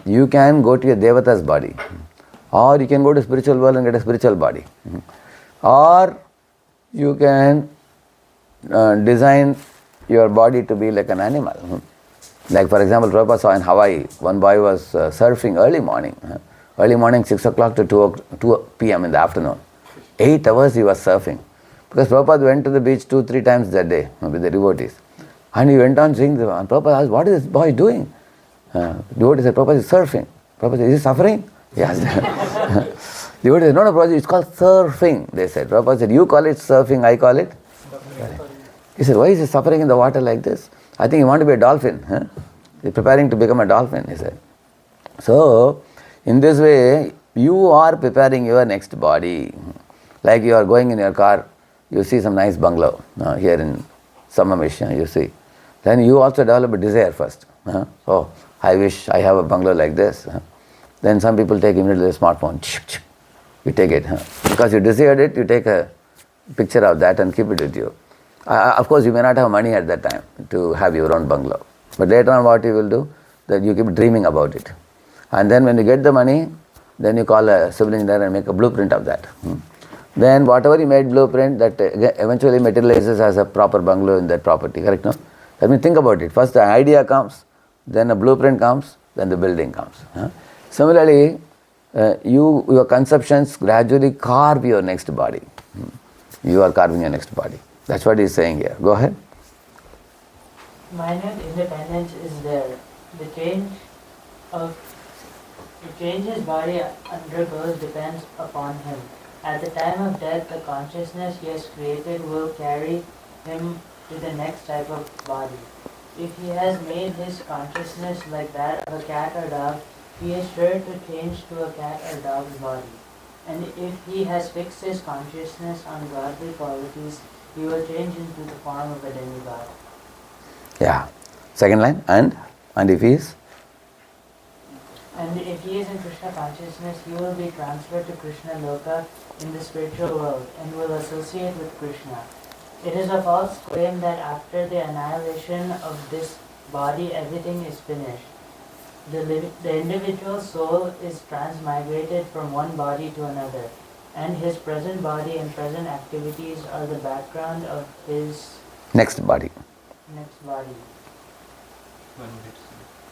You can go to a Devata's body. Or you can go to spiritual world and get a spiritual body. Or you can design your body to be like an animal. Like for example, Prabhupada saw in Hawaii, one boy was surfing early morning. Early morning, 6 o'clock to 2 p.m. in the afternoon. 8 hours he was surfing. Because Prabhupada went to the beach 2-3 times that day with the devotees. And he went on seeing and Prabhupada asked, what is this boy doing? Devotee said, Prabhupada is surfing. Prabhupada said, is he suffering? Yes. Devotee said, no, Prabhupada, it's called surfing. They said. Prabhupada said, you call it surfing, I call it? He said, why is he suffering in the water like this? I think he wants to be a dolphin. He's preparing to become a dolphin, he said. So, in this way, you are preparing your next body. Like you are going in your car, you see some nice bungalow here in Samamisha, you see. Then you also develop a desire first. Oh, I wish I have a bungalow like this. Then some people take immediately a smartphone. You take it. Because you desired it, you take a picture of that and keep it with you. Of course, you may not have money at that time to have your own bungalow. But later on what you will do, that you keep dreaming about it. And then when you get the money, then you call a civil engineer and make a blueprint of that. Then whatever you made blueprint, that eventually materializes as a proper bungalow in that property, correct no? That means think about it. First the idea comes, then a blueprint comes, then the building comes. Similarly, your conceptions gradually carve your next body. You are carving your next body. That's what he is saying here. Go ahead. Minute independence is there. The change his body undergoes depends upon him. At the time of death, the consciousness he has created will carry him to the next type of body. If he has made his consciousness like that of a cat or dog, he is sure to change to a cat or dog's body. And if he has fixed his consciousness on godly qualities, he will change into the form of a demigod. Yeah. Second line, and if he is? And if he is in Krishna consciousness, he will be transferred to Krishna Loka in the spiritual world and will associate with Krishna. It is a false claim that after the annihilation of this body, everything is finished. The individual soul is transmigrated from one body to another, and his present body and present activities are the background of his Next body. next body.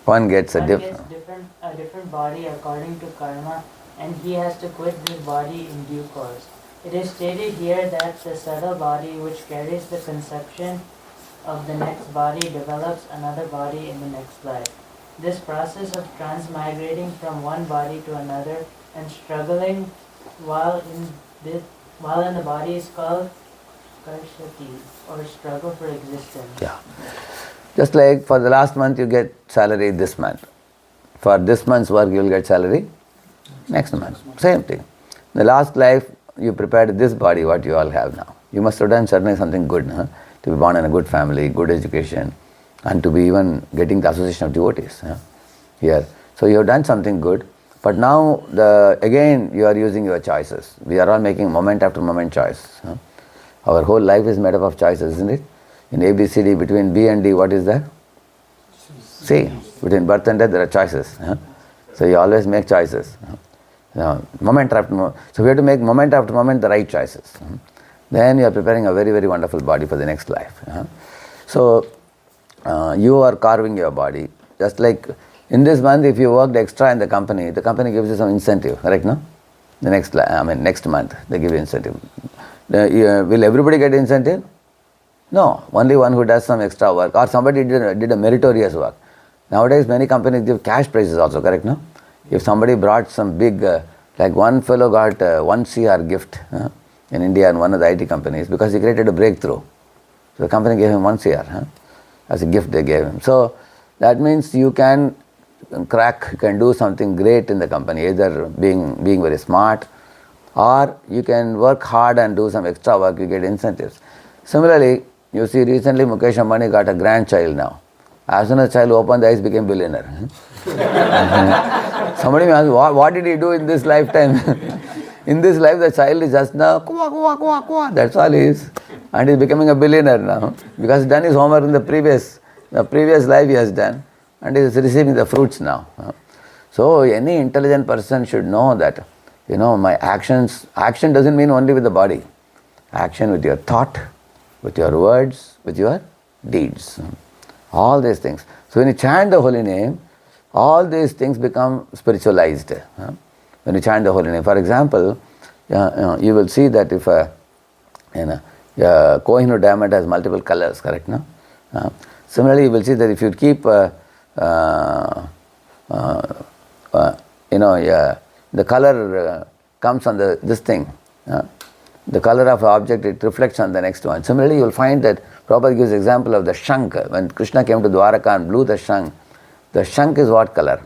One gets a One different. gets a different body according to karma, and he has to quit this body in due course. It is stated here that the subtle body which carries the conception of the next body develops another body in the next life. This process of transmigrating from one body to another and struggling while in the body is called karshati, or struggle for existence. Yeah. Just like for the last month you get salary this month. For this month's work you will get salary next month. Same thing. The last life you prepared this body what you all have now. You must have done certainly something good, huh? To be born in a good family, good education, and to be even getting the association of devotees, huh? Here. So you have done something good, but now again you are using your choices. We are all making moment after moment choice. Huh? Our whole life is made up of choices, isn't it? In ABCD, between B and D, what is there? C. Between birth and death, there are choices. Huh? So you always make choices. Moment after moment. So we have to make moment after moment the right choices. Then you are preparing a very, very wonderful body for the next life. So you are carving your body. Just like in this month, if you worked extra in the company gives you some incentive, correct, no? The next month, they give you incentive. Will everybody get incentive? No, only one who does some extra work, or somebody did a meritorious work. Nowadays, many companies give cash prizes also, correct, no? If somebody brought some big, like one fellow got 1 CR gift in India in one of the IT companies because he created a breakthrough. So the company gave him 1 CR as a gift they gave him. So that means you can crack, you can do something great in the company, either being very smart, or you can work hard and do some extra work, you get incentives. Similarly, you see recently Mukesh Ambani got a grandchild now. As soon as the child opened the eyes, became billionaire. Somebody may ask, what did he do in this lifetime? In this life, the child is just now, kwa, kwa, kwa, kwa. That's all he is. And he's becoming a billionaire now. Because he's done his homework in the previous life he has done. And he is receiving the fruits now. So any intelligent person should know that, my action doesn't mean only with the body. Action with your thought, with your words, with your deeds. All these things. So when you chant the holy name, all these things become spiritualized. When you chant the holy name. For example, you will see that if a Kohinoor diamond has multiple colors, correct? No? Similarly, you will see that if you keep the color comes on this thing, the color of an object, it reflects on the next one. Similarly, you will find that Prabhupada gives example of the shank. When Krishna came to Dwaraka and blew the shank is what color?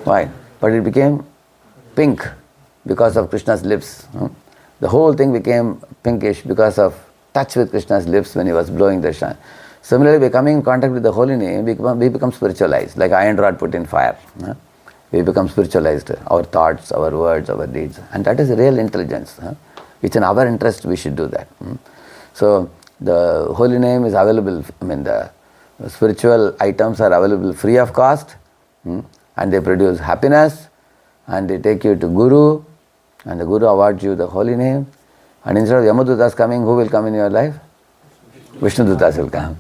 White. But it became pink because of Krishna's lips. The whole thing became pinkish because of touch with Krishna's lips when he was blowing the shank. Similarly, by coming in contact with the holy name, we become spiritualized, like iron rod put in fire. We become spiritualized, our thoughts, our words, our deeds. And that is real intelligence. It's in our interest we should do that. So the holy name is available, the spiritual items are available free of cost, and they produce happiness, and they take you to Guru, and the Guru awards you the holy name. And instead of Yamadutas coming, who will come in your life? Vishnudutas will come.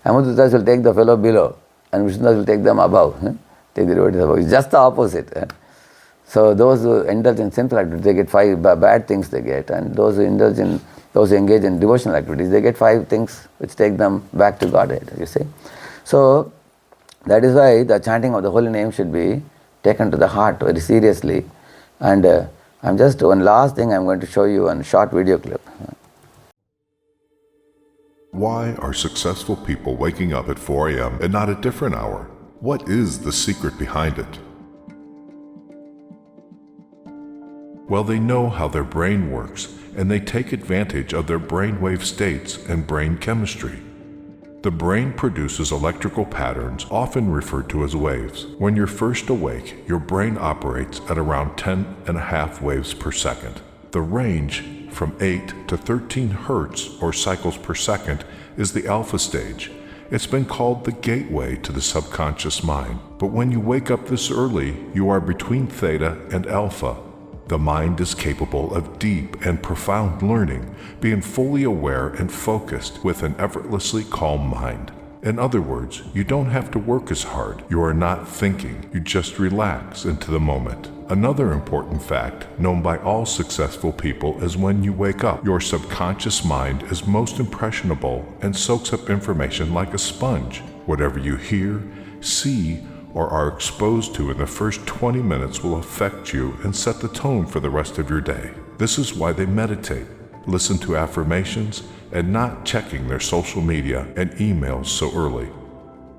Yamadutas will take the fellow below, and Vishnudutas will take them above. Take the devotees above. It's just the opposite. So those who indulge in sinful activities, they get 5 bad things they get, and those who engage in devotional activities, they get 5 things which take them back to Godhead, you see. So that is why the chanting of the holy name should be taken to the heart very seriously. And one last thing I'm going to show you a short video clip. why are successful people waking up at 4 a.m. and not a different hour? What is the secret behind it? Well, they know how their brain works, and they take advantage of their brainwave states and brain chemistry. The brain produces electrical patterns, often referred to as waves. When you're first awake, your brain operates at around 10.5 waves per second. The range from 8 to 13 hertz or cycles per second is the alpha stage. It's been called the gateway to the subconscious mind. But when you wake up this early, you are between theta and alpha. The mind is capable of deep and profound learning, being fully aware and focused with an effortlessly calm mind. In other words, you don't have to work as hard. You are not thinking. You just relax into the moment. Another important fact known by all successful people is when you wake up, your subconscious mind is most impressionable and soaks up information like a sponge. Whatever you hear, see, or are exposed to in the first 20 minutes will affect you and set the tone for the rest of your day. This is why they meditate, listen to affirmations, and not checking their social media and emails so early.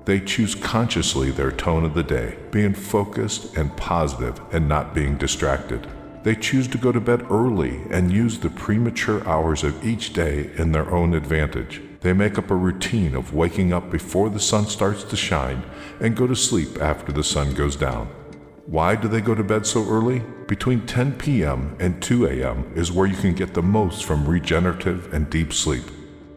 They choose consciously their tone of the day, being focused and positive and not being distracted. They choose to go to bed early and use the premature hours of each day in their own advantage. They make up a routine of waking up before the sun starts to shine and go to sleep after the sun goes down. Why do they go to bed so early? Between 10 p.m. and 2 a.m. is where you can get the most from regenerative and deep sleep.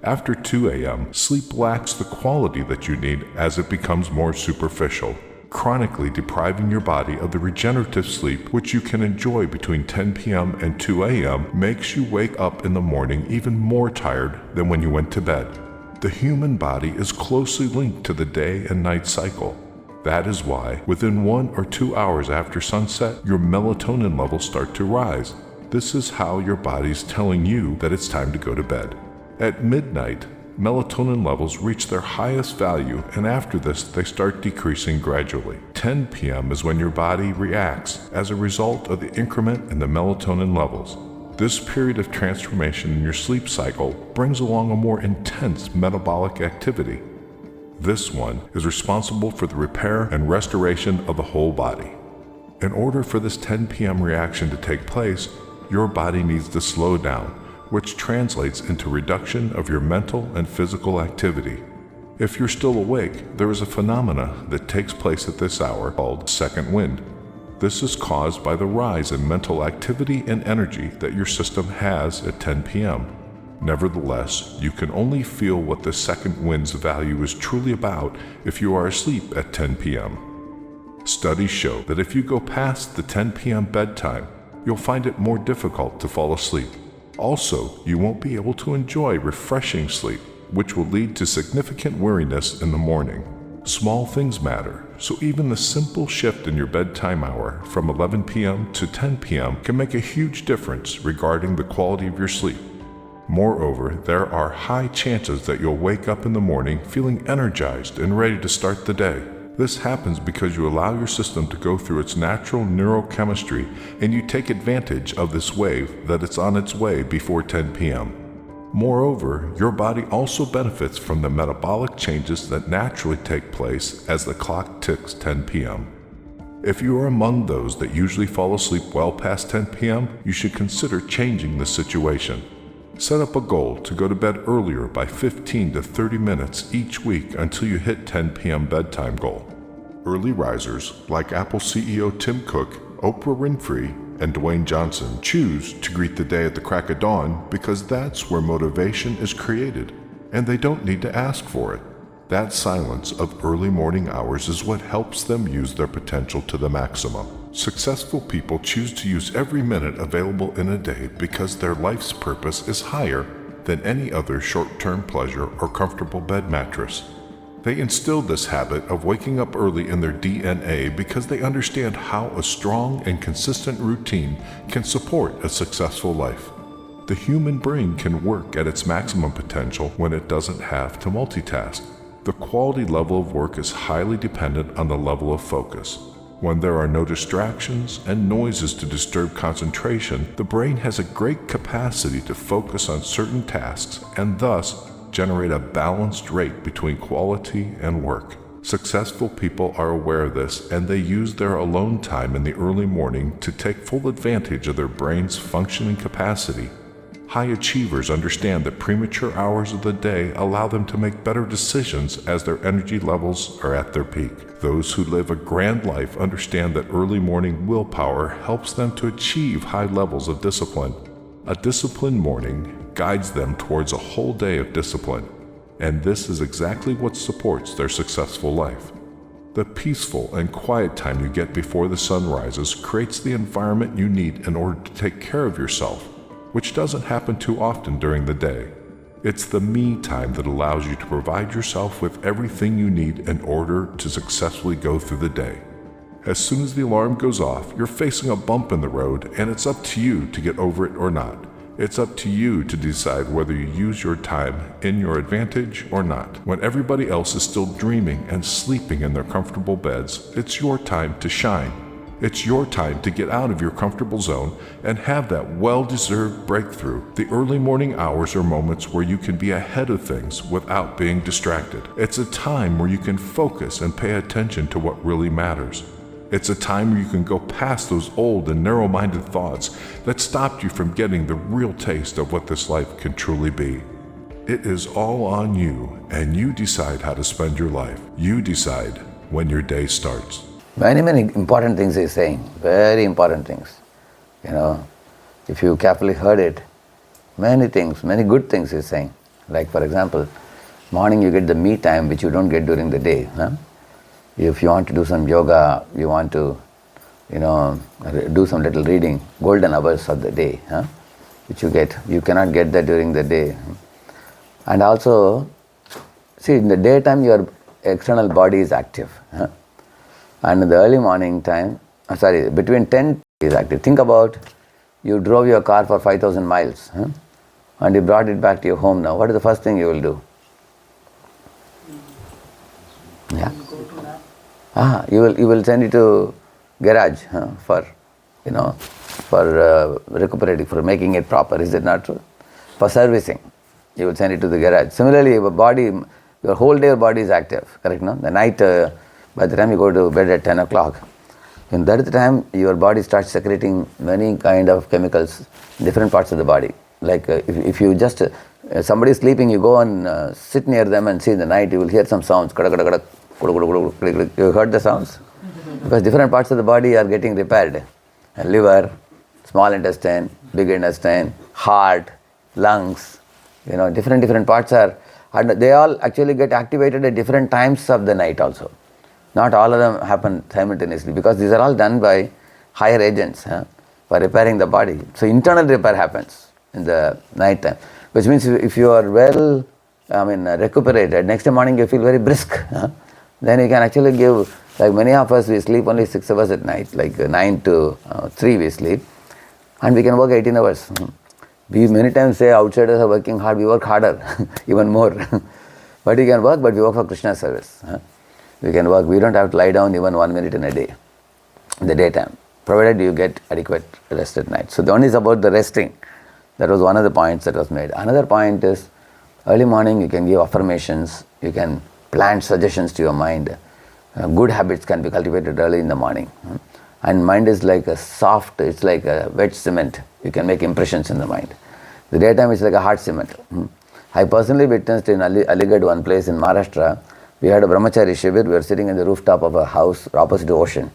After 2 a.m., sleep lacks the quality that you need as it becomes more superficial, chronically depriving your body of the regenerative sleep which you can enjoy between 10 p.m. and 2 a.m. makes you wake up in the morning even more tired than when you went to bed. The human body is closely linked to the day and night cycle. That is why, within 1 or 2 hours after sunset, your melatonin levels start to rise. This is how your body's telling you that it's time to go to bed. At midnight, melatonin levels reach their highest value, and after this, they start decreasing gradually. 10 p.m. is when your body reacts as a result of the increment in the melatonin levels. This period of transformation in your sleep cycle brings along a more intense metabolic activity. This one is responsible for the repair and restoration of the whole body. In order for this 10 p.m. reaction to take place, your body needs to slow down, which translates into reduction of your mental and physical activity. If you're still awake, there is a phenomena that takes place at this hour called second wind. This is caused by the rise in mental activity and energy that your system has at 10 p.m. Nevertheless, you can only feel what the second wind's value is truly about if you are asleep at 10 p.m. Studies show that if you go past the 10 p.m. bedtime, you'll find it more difficult to fall asleep. Also, you won't be able to enjoy refreshing sleep, which will lead to significant weariness in the morning. Small things matter, so even the simple shift in your bedtime hour from 11 p.m. to 10 p.m. can make a huge difference regarding the quality of your sleep. Moreover, there are high chances that you'll wake up in the morning feeling energized and ready to start the day. This happens because you allow your system to go through its natural neurochemistry and you take advantage of this wave that it's on its way before 10 p.m. Moreover, your body also benefits from the metabolic changes that naturally take place as the clock ticks 10 p.m. If you are among those that usually fall asleep well past 10 p.m., you should consider changing the situation. Set up a goal to go to bed earlier by 15 to 30 minutes each week until you hit 10 p.m. bedtime goal. Early risers like Apple CEO Tim Cook, Oprah Winfrey, and Dwayne Johnson choose to greet the day at the crack of dawn because that's where motivation is created, and they don't need to ask for it. That silence of early morning hours is what helps them use their potential to the maximum. Successful people choose to use every minute available in a day because their life's purpose is higher than any other short-term pleasure or comfortable bed mattress. They instill this habit of waking up early in their DNA because they understand how a strong and consistent routine can support a successful life. The human brain can work at its maximum potential when it doesn't have to multitask. The quality level of work is highly dependent on the level of focus. When there are no distractions and noises to disturb concentration, the brain has a great capacity to focus on certain tasks and thus generate a balanced rate between quality and work. Successful people are aware of this, and they use their alone time in the early morning to take full advantage of their brain's functioning capacity. High achievers understand that premature hours of the day allow them to make better decisions as their energy levels are at their peak. Those who live a grand life understand that early morning willpower helps them to achieve high levels of discipline. A disciplined morning guides them towards a whole day of discipline, and this is exactly what supports their successful life. The peaceful and quiet time you get before the sun rises creates the environment you need in order to take care of yourself, which doesn't happen too often during the day. It's the me time that allows you to provide yourself with everything you need in order to successfully go through the day. As soon as the alarm goes off, you're facing a bump in the road, and it's up to you to get over it or not. It's up to you to decide whether you use your time in your advantage or not. When everybody else is still dreaming and sleeping in their comfortable beds, it's your time to shine. It's your time to get out of your comfortable zone and have that well-deserved breakthrough. The early morning hours are moments where you can be ahead of things without being distracted. It's a time where you can focus and pay attention to what really matters. It's a time where you can go past those old and narrow-minded thoughts that stopped you from getting the real taste of what this life can truly be. It is all on you, and you decide how to spend your life. You decide when your day starts. Many important things he's saying, very important things. If you carefully heard it, many things, many good things he's saying. Like for example, morning you get the me time which you don't get during the day. If you want to do some yoga, you want to, do some little reading, golden hours of the day, which you get. You cannot get that during the day. And also, see, in the daytime your external body is active. And in the early morning time, between 10 is active. Think about, you drove your car for 5,000 miles and you brought it back to your home now. What is the first thing you will do? Yeah. You will send it to garage for recuperating, for making it proper. Is it not true? For servicing, you will send it to the garage. Similarly, your whole day your body is active, correct? No? The night, by the time you go to bed at 10 o'clock, and that is the time your body starts secreting many kind of chemicals in different parts of the body. Like if you just, somebody is sleeping, you go and sit near them and see in the night, you will hear some sounds. You heard the sounds? Because different parts of the body are getting repaired. Liver, small intestine, big intestine, heart, lungs, different parts are, and they all actually get activated at different times of the night also. Not all of them happen simultaneously, because these are all done by higher agents for repairing the body. So internal repair happens in the night time, which means if you are well, recuperated, next morning you feel very brisk. Then you can actually give, like many of us, we sleep only 6 hours at night, like 9 to 3 we sleep, and we can work 18 hours. We many times say outsiders are working hard, we work harder, even more. But we can work, but we work for Krishna service. We can work, we don't have to lie down even 1 minute in a day, in the daytime, provided you get adequate rest at night. So the one is about the resting. That was one of the points that was made. Another point is, early morning you can give affirmations, you can plant suggestions to your mind. Good habits can be cultivated early in the morning. And mind is like a soft, it's like a wet cement. You can make impressions in the mind. The daytime is like a hard cement. I personally witnessed in Aligarh, one place in Maharashtra, we had a brahmachari shivir. We were sitting in the rooftop of a house opposite the ocean.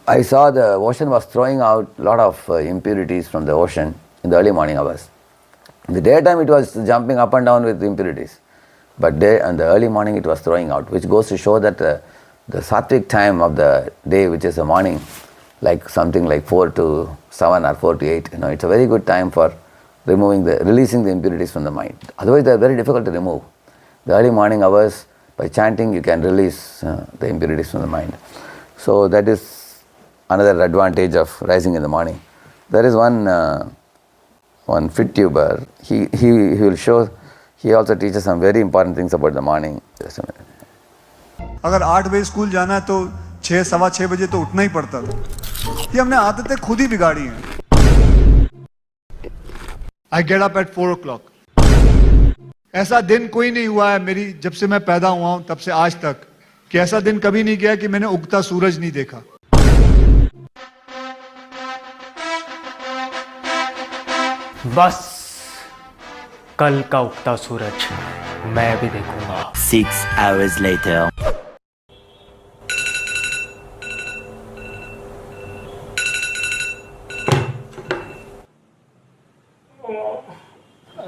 I saw the ocean was throwing out a lot of impurities from the ocean in the early morning hours. In the daytime it was jumping up and down with impurities. But in the early morning it was throwing out, which goes to show that the Satwik time of the day, which is the morning, like something like 4 to 7 or 4 to 8, it's a very good time for releasing the impurities from the mind. Otherwise they are very difficult to remove. The early morning hours, by chanting, you can release the impurities from the mind. So that is another advantage of rising in the morning. There is one fit tuber. He will show. He also teaches some very important things about the morning. Just a minute. अगर 8 बजे school जाना है तो 6 सवा 6 बजे तो उठना ही पड़ता था. ये हमने आदतें खुद ही बिगाड़ी हैं. I get up at 4 o'clock. ऐसा दिन कोई नहीं हुआ है मेरी जब से मैं पैदा हुआ हूं तब से आज तक कि ऐसा दिन कभी नहीं गया कि मैंने उगता सूरज नहीं देखा। बस कल का उगता सूरज मैं भी देखूंगा। 6 hours later.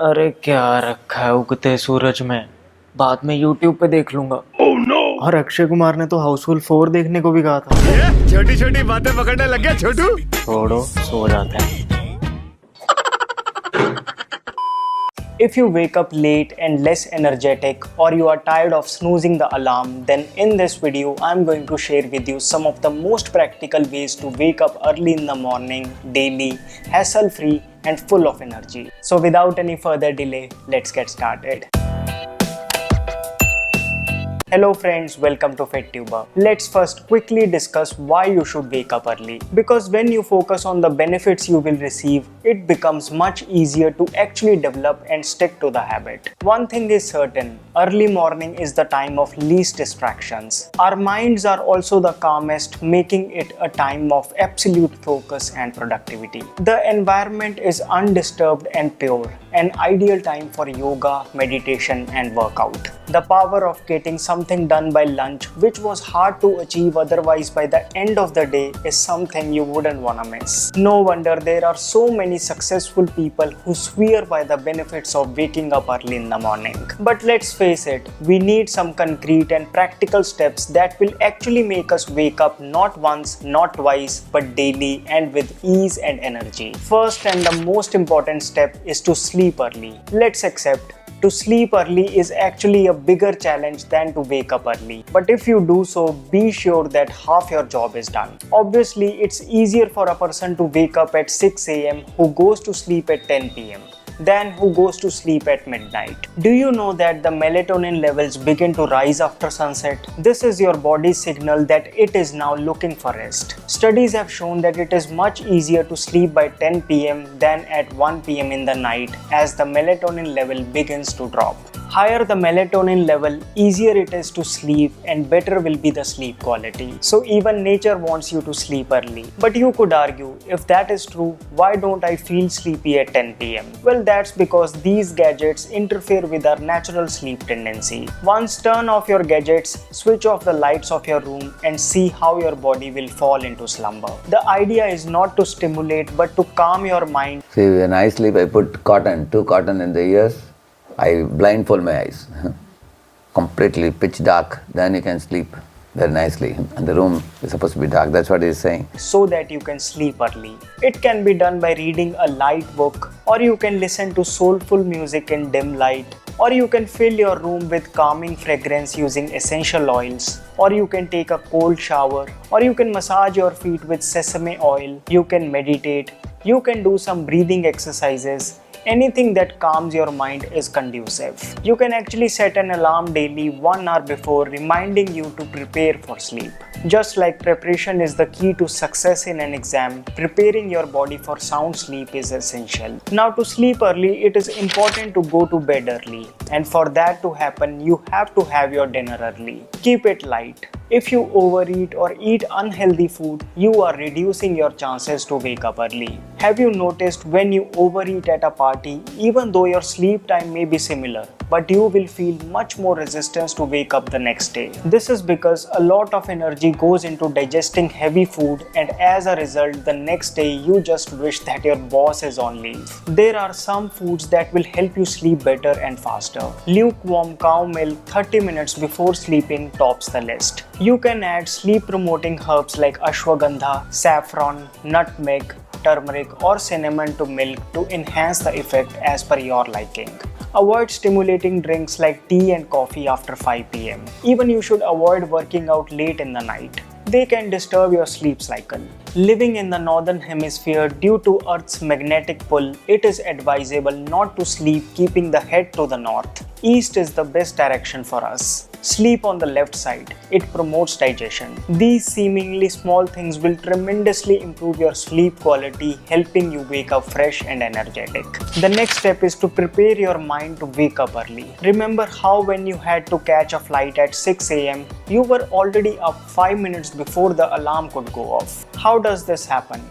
अरे क्या रखा है उगते सूरज में, बाद में YouTube पे देख लूंगा। और अक्षय कुमार ने तो हाउसफुल 4 देखने को भी कहा था। छोटी छोटी बातें पकड़ने लग गया छोटू। छोड़ो, सो जाते हैं। If you wake up late and less energetic, or you are tired of snoozing the alarm, then in this video I'm going to share with you some of the most practical ways to wake up early in the morning, daily, hassle-free and full of energy. So without any further delay, let's get started. Hello friends, welcome to FitTuber. Let's first quickly discuss why you should wake up early. Because when you focus on the benefits you will receive, it becomes much easier to actually develop and stick to the habit. One thing is certain, early morning is the time of least distractions. Our minds are also the calmest, making it a time of absolute focus and productivity. The environment is undisturbed and pure, an ideal time for yoga, meditation and workout. The power of getting something done by lunch, which was hard to achieve otherwise by the end of the day, is something you wouldn't want to miss. No wonder there are so many successful people who swear by the benefits of waking up early in the morning. But let's face it, we need some concrete and practical steps that will actually make us wake up not once, not twice, but daily and with ease and energy. First and the most important step is to sleep early. Let's accept to sleep early is actually a bigger challenge than to wake up early. But if you do so, be sure that half your job is done. Obviously, it's easier for a person to wake up at 6 a.m. who goes to sleep at 10 p.m. than who goes to sleep at midnight. Do you know that the melatonin levels begin to rise after sunset? This is your body's signal that it is now looking for rest. Studies have shown that it is much easier to sleep by 10 p.m. than at 1 p.m. in the night as the melatonin level begins to drop. Higher the melatonin level, easier it is to sleep and better will be the sleep quality. So even nature wants you to sleep early. But you could argue, if that is true, why don't I feel sleepy at 10 p.m? Well, that's because these gadgets interfere with our natural sleep tendency. Once turn off your gadgets, switch off the lights of your room and see how your body will fall into slumber. The idea is not to stimulate but to calm your mind. See, when I sleep, I put two cotton in the ears. I blindfold my eyes, completely pitch dark, then you can sleep very nicely. And the room is supposed to be dark, that's what he's saying. So that you can sleep early. It can be done by reading a light book, or you can listen to soulful music in dim light, or you can fill your room with calming fragrance using essential oils, or you can take a cold shower, or you can massage your feet with sesame oil, you can meditate, you can do some breathing exercises. Anything that calms your mind is conducive. You can actually set an alarm daily 1 hour before, reminding you to prepare for sleep. Just like preparation is the key to success in an exam, preparing your body for sound sleep is essential. Now, to sleep early, it is important to go to bed early. And for that to happen, you have to have your dinner early. Keep it light. If you overeat or eat unhealthy food, you are reducing your chances to wake up early. Have you noticed when you overeat at a party, even though your sleep time may be similar, but you will feel much more resistance to wake up the next day? This is because a lot of energy goes into digesting heavy food, and as a result, the next day you just wish that your boss is on leave. There are some foods that will help you sleep better and faster. Lukewarm cow milk 30 minutes before sleeping tops the list. You can add sleep-promoting herbs like ashwagandha, saffron, nutmeg, turmeric or cinnamon to milk to enhance the effect as per your liking. Avoid stimulating drinks like tea and coffee after 5 p.m. Even you should avoid working out late in the night. They can disturb your sleep cycle. Living in the northern hemisphere due to Earth's magnetic pull, it is advisable not to sleep keeping the head to the north. East is the best direction for us. Sleep on the left side. It promotes digestion. These seemingly small things will tremendously improve your sleep quality, helping you wake up fresh and energetic. The next step is to prepare your mind to wake up early. Remember how when you had to catch a flight at 6 am, you were already up 5 minutes before the alarm could go off. How does this happen?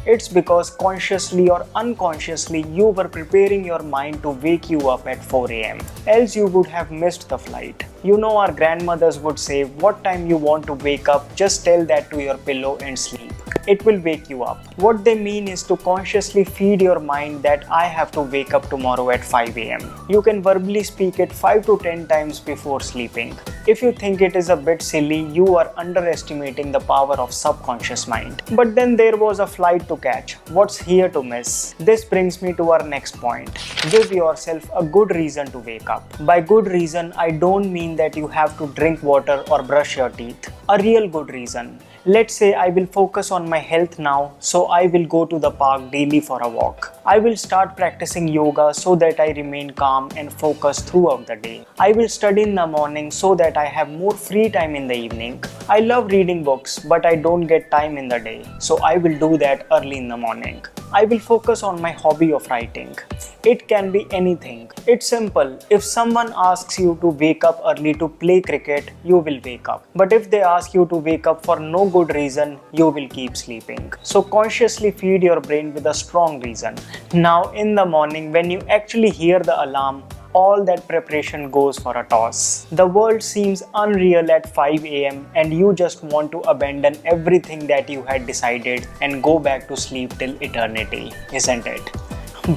It's because consciously or unconsciously you were preparing your mind to wake you up at 4 am. Else you would have missed the flight. You know, our grandmothers would say, what time you want to wake up, just tell that to your pillow and sleep. It will wake you up. What they mean is to consciously feed your mind that I have to wake up tomorrow at 5 am. You can verbally speak it 5 to 10 times before sleeping. If you think it is a bit silly, you are underestimating the power of subconscious mind. But then there was a flight to catch. What's here to miss? This brings me to our next point. Give yourself a good reason to wake up. By good reason, I don't mean that you have to drink water or brush your teeth. A real good reason. Let's say I will focus on my health now, so I will go to the park daily for a walk. I will start practicing yoga so that I remain calm and focused throughout the day. I will study in the morning so that I have more free time in the evening. I love reading books, but I don't get time in the day, so I will do that early in the morning. I will focus on my hobby of writing. It can be anything. It's simple. If someone asks you to wake up early to play cricket, you will wake up. But if they ask you to wake up for no good reason, you will keep sleeping. So consciously feed your brain with a strong reason. Now in the morning, when you actually hear the alarm, all that preparation goes for a toss. The world seems unreal at 5 am and you just want to abandon everything that you had decided and go back to sleep till eternity, isn't it?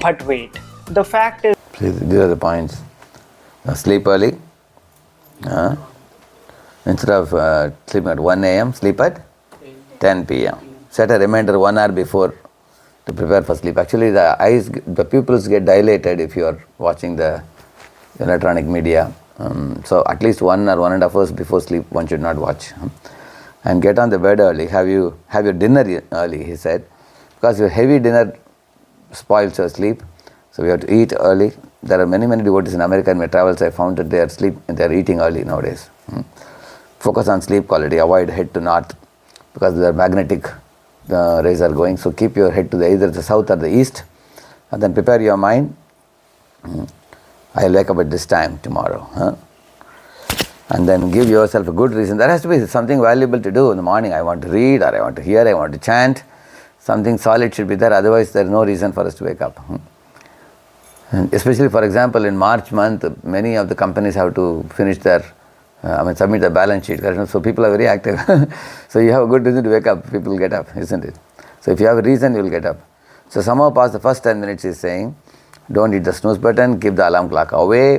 But wait, the fact is... These are the points. Sleep early. Instead of sleeping at 1 am, sleep at 10 pm. Set a reminder 1 hour before to prepare for sleep. Actually, the pupils get dilated if you are watching the electronic media. So at least 1 or 1.5 hours before sleep, one should not watch. And get on the bed early. Have your dinner early, he said. Because your heavy dinner spoils your sleep. So we have to eat early. There are many devotees in America and my travels. I found that they are eating early nowadays. Focus on sleep quality. Avoid head to north because the magnetic rays are going. So keep your head to either the south or the east. And then prepare your mind. I'll wake up at this time tomorrow. And then give yourself a good reason. There has to be something valuable to do in the morning. I want to read, or I want to hear, I want to chant. Something solid should be there, otherwise there is no reason for us to wake up. And especially, for example, in March month, many of the companies have to finish their, submit their balance sheet. So people are very active. So you have a good reason to wake up, people will get up, isn't it? So if you have a reason, you will get up. So somehow past the first 10 minutes is saying, don't hit the snooze button, keep the alarm clock away.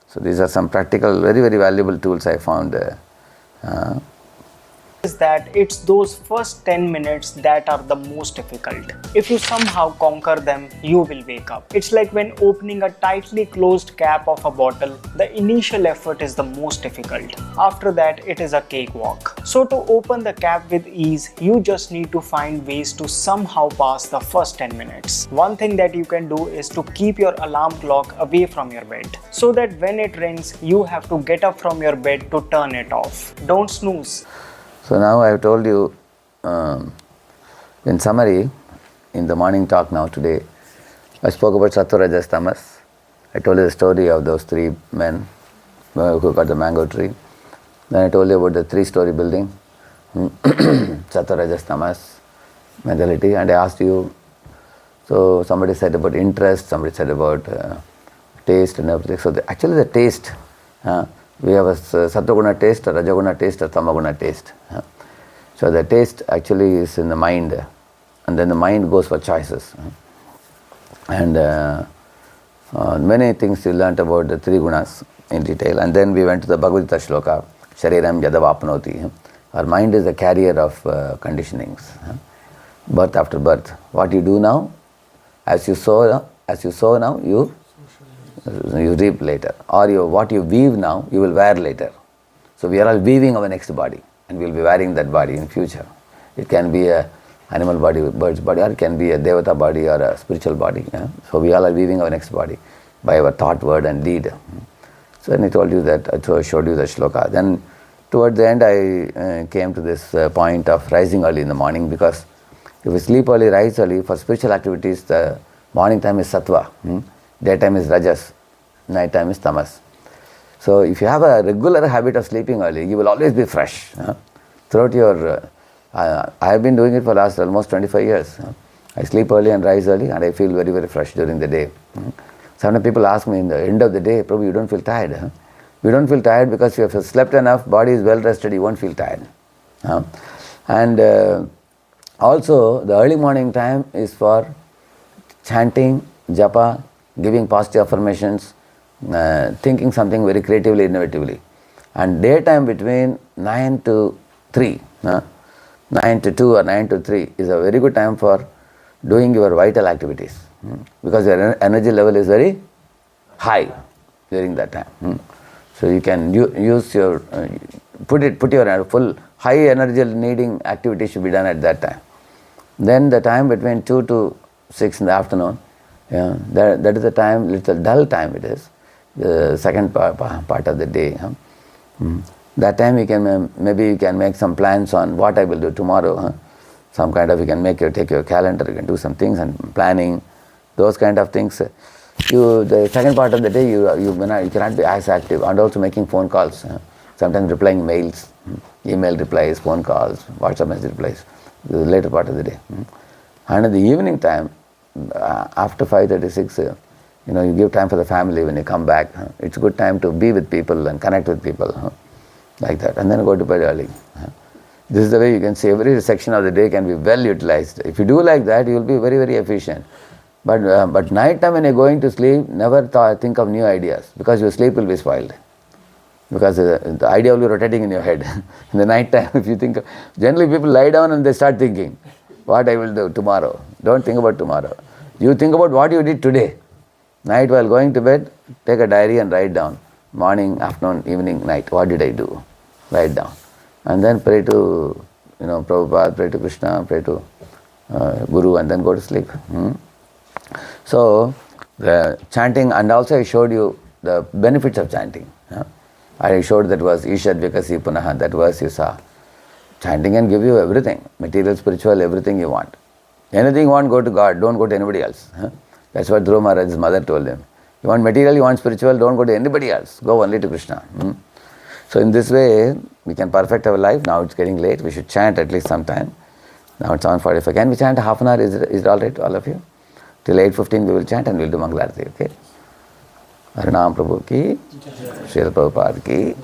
So these are some practical, very valuable tools I found. Is that it's those first 10 minutes that are the most difficult. If you somehow conquer them, you will wake up. It's like when opening a tightly closed cap of a bottle, the initial effort is the most difficult. After that, it is a cakewalk. So to open the cap with ease, you just need to find ways to somehow pass the first 10 minutes. One thing that you can do is to keep your alarm clock away from your bed, so that when it rings, you have to get up from your bed to turn it off. Don't snooze. So now I have told you, in summary, in the morning talk now today, I spoke about Sattva, Rajas, Tamas. I told you the story of those 3 men who got the mango tree. Then I told you about the 3-story building, Sattva, Rajas, Tamas mentality. And I asked you, so somebody said about interest, somebody said about taste and everything. So actually the taste, we have a Sattva-guna taste, a Rajaguna taste, a Tamaguna taste. So the taste actually is in the mind, and then the mind goes for choices. And many things we learnt about the 3 gunas in detail. And then we went to the Bhagavad Gita shloka, Shariram Yadavapnoti. Our mind is a carrier of conditionings, birth after birth. What you do now, as you sow now, you reap later. Or what you weave now, you will wear later. So we are all weaving our next body, and we will be wearing that body in future. It can be a animal body, bird's body, or it can be a devata body or a spiritual body. So we all are weaving our next body by our thought, word and deed. So then I told you that, I showed you the shloka. Then towards the end I came to this point of rising early in the morning, because if you sleep early, rise early, for spiritual activities the morning time is sattva, daytime is rajas, night time is tamas. So if you have a regular habit of sleeping early, you will always be fresh. Throughout your, I have been doing it for last almost 25 years. I sleep early and rise early, and I feel very, very fresh during the day. Sometimes people ask me in the end of the day, Prabhu, you don't feel tired? You don't feel tired because you have slept enough, body is well rested, you won't feel tired. And also the early morning time is for chanting, japa, giving positive affirmations, thinking something very creatively, innovatively. And daytime between 9 to 3, 9 to 2 or 9 to 3 is a very good time for doing your vital activities, because your energy level is very high during that time. So you can use your, put your full high energy needing activity should be done at that time. Then the time between 2 to 6 in the afternoon, that is the time, little dull time it is, the second part of the day. That time you can, maybe you can make some plans on what I will do tomorrow. Some kind of, you can take your calendar, you can do some things and planning, those kind of things. The second part of the day, you cannot be as active, and also making phone calls, sometimes replying mails, email replies, phone calls, WhatsApp message replies, the later part of the day. And in the evening time, after 5:36, you give time for the family when you come back. It's a good time to be with people and connect with people, like that, and then go to bed early. This is the way you can see every section of the day can be well utilized. If you do like that, you will be very, very efficient. But night time when you're going to sleep, never think of new ideas, because your sleep will be spoiled. Because the idea will be rotating in your head. In the night time, if you think, generally people lie down and they start thinking, what I will do tomorrow. Don't think about tomorrow. You think about what you did today. Night while going to bed, take a diary and write down. Morning, afternoon, evening, night, what did I do? Write down. And then pray to, Prabhupada, pray to Krishna, pray to Guru, and then go to sleep. So, the chanting, and also I showed you the benefits of chanting. I showed that was Ishad Vikasi Punaha, that verse you saw. Chanting can give you everything, material, spiritual, everything you want. Anything you want, go to God, don't go to anybody else. That's what Dhruva Maharaj's mother told him. You want material, you want spiritual, don't go to anybody else, go only to Krishna. So in this way, we can perfect our life. Now it's getting late, we should chant at least some time. Now it's 7:45. Can we chant half an hour? Is it all right, all of you? Till 8:15 we will chant and we will do Mangalarti, okay? Harinam Prabhu ki, Srila Prabhupada ki.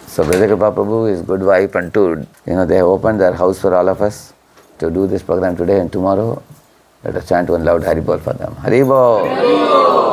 So Brother Kripa Prabhu, his good wife and two, they have opened their house for all of us to do this program today and tomorrow. Let us chant one loud Haribol for them. Haribol!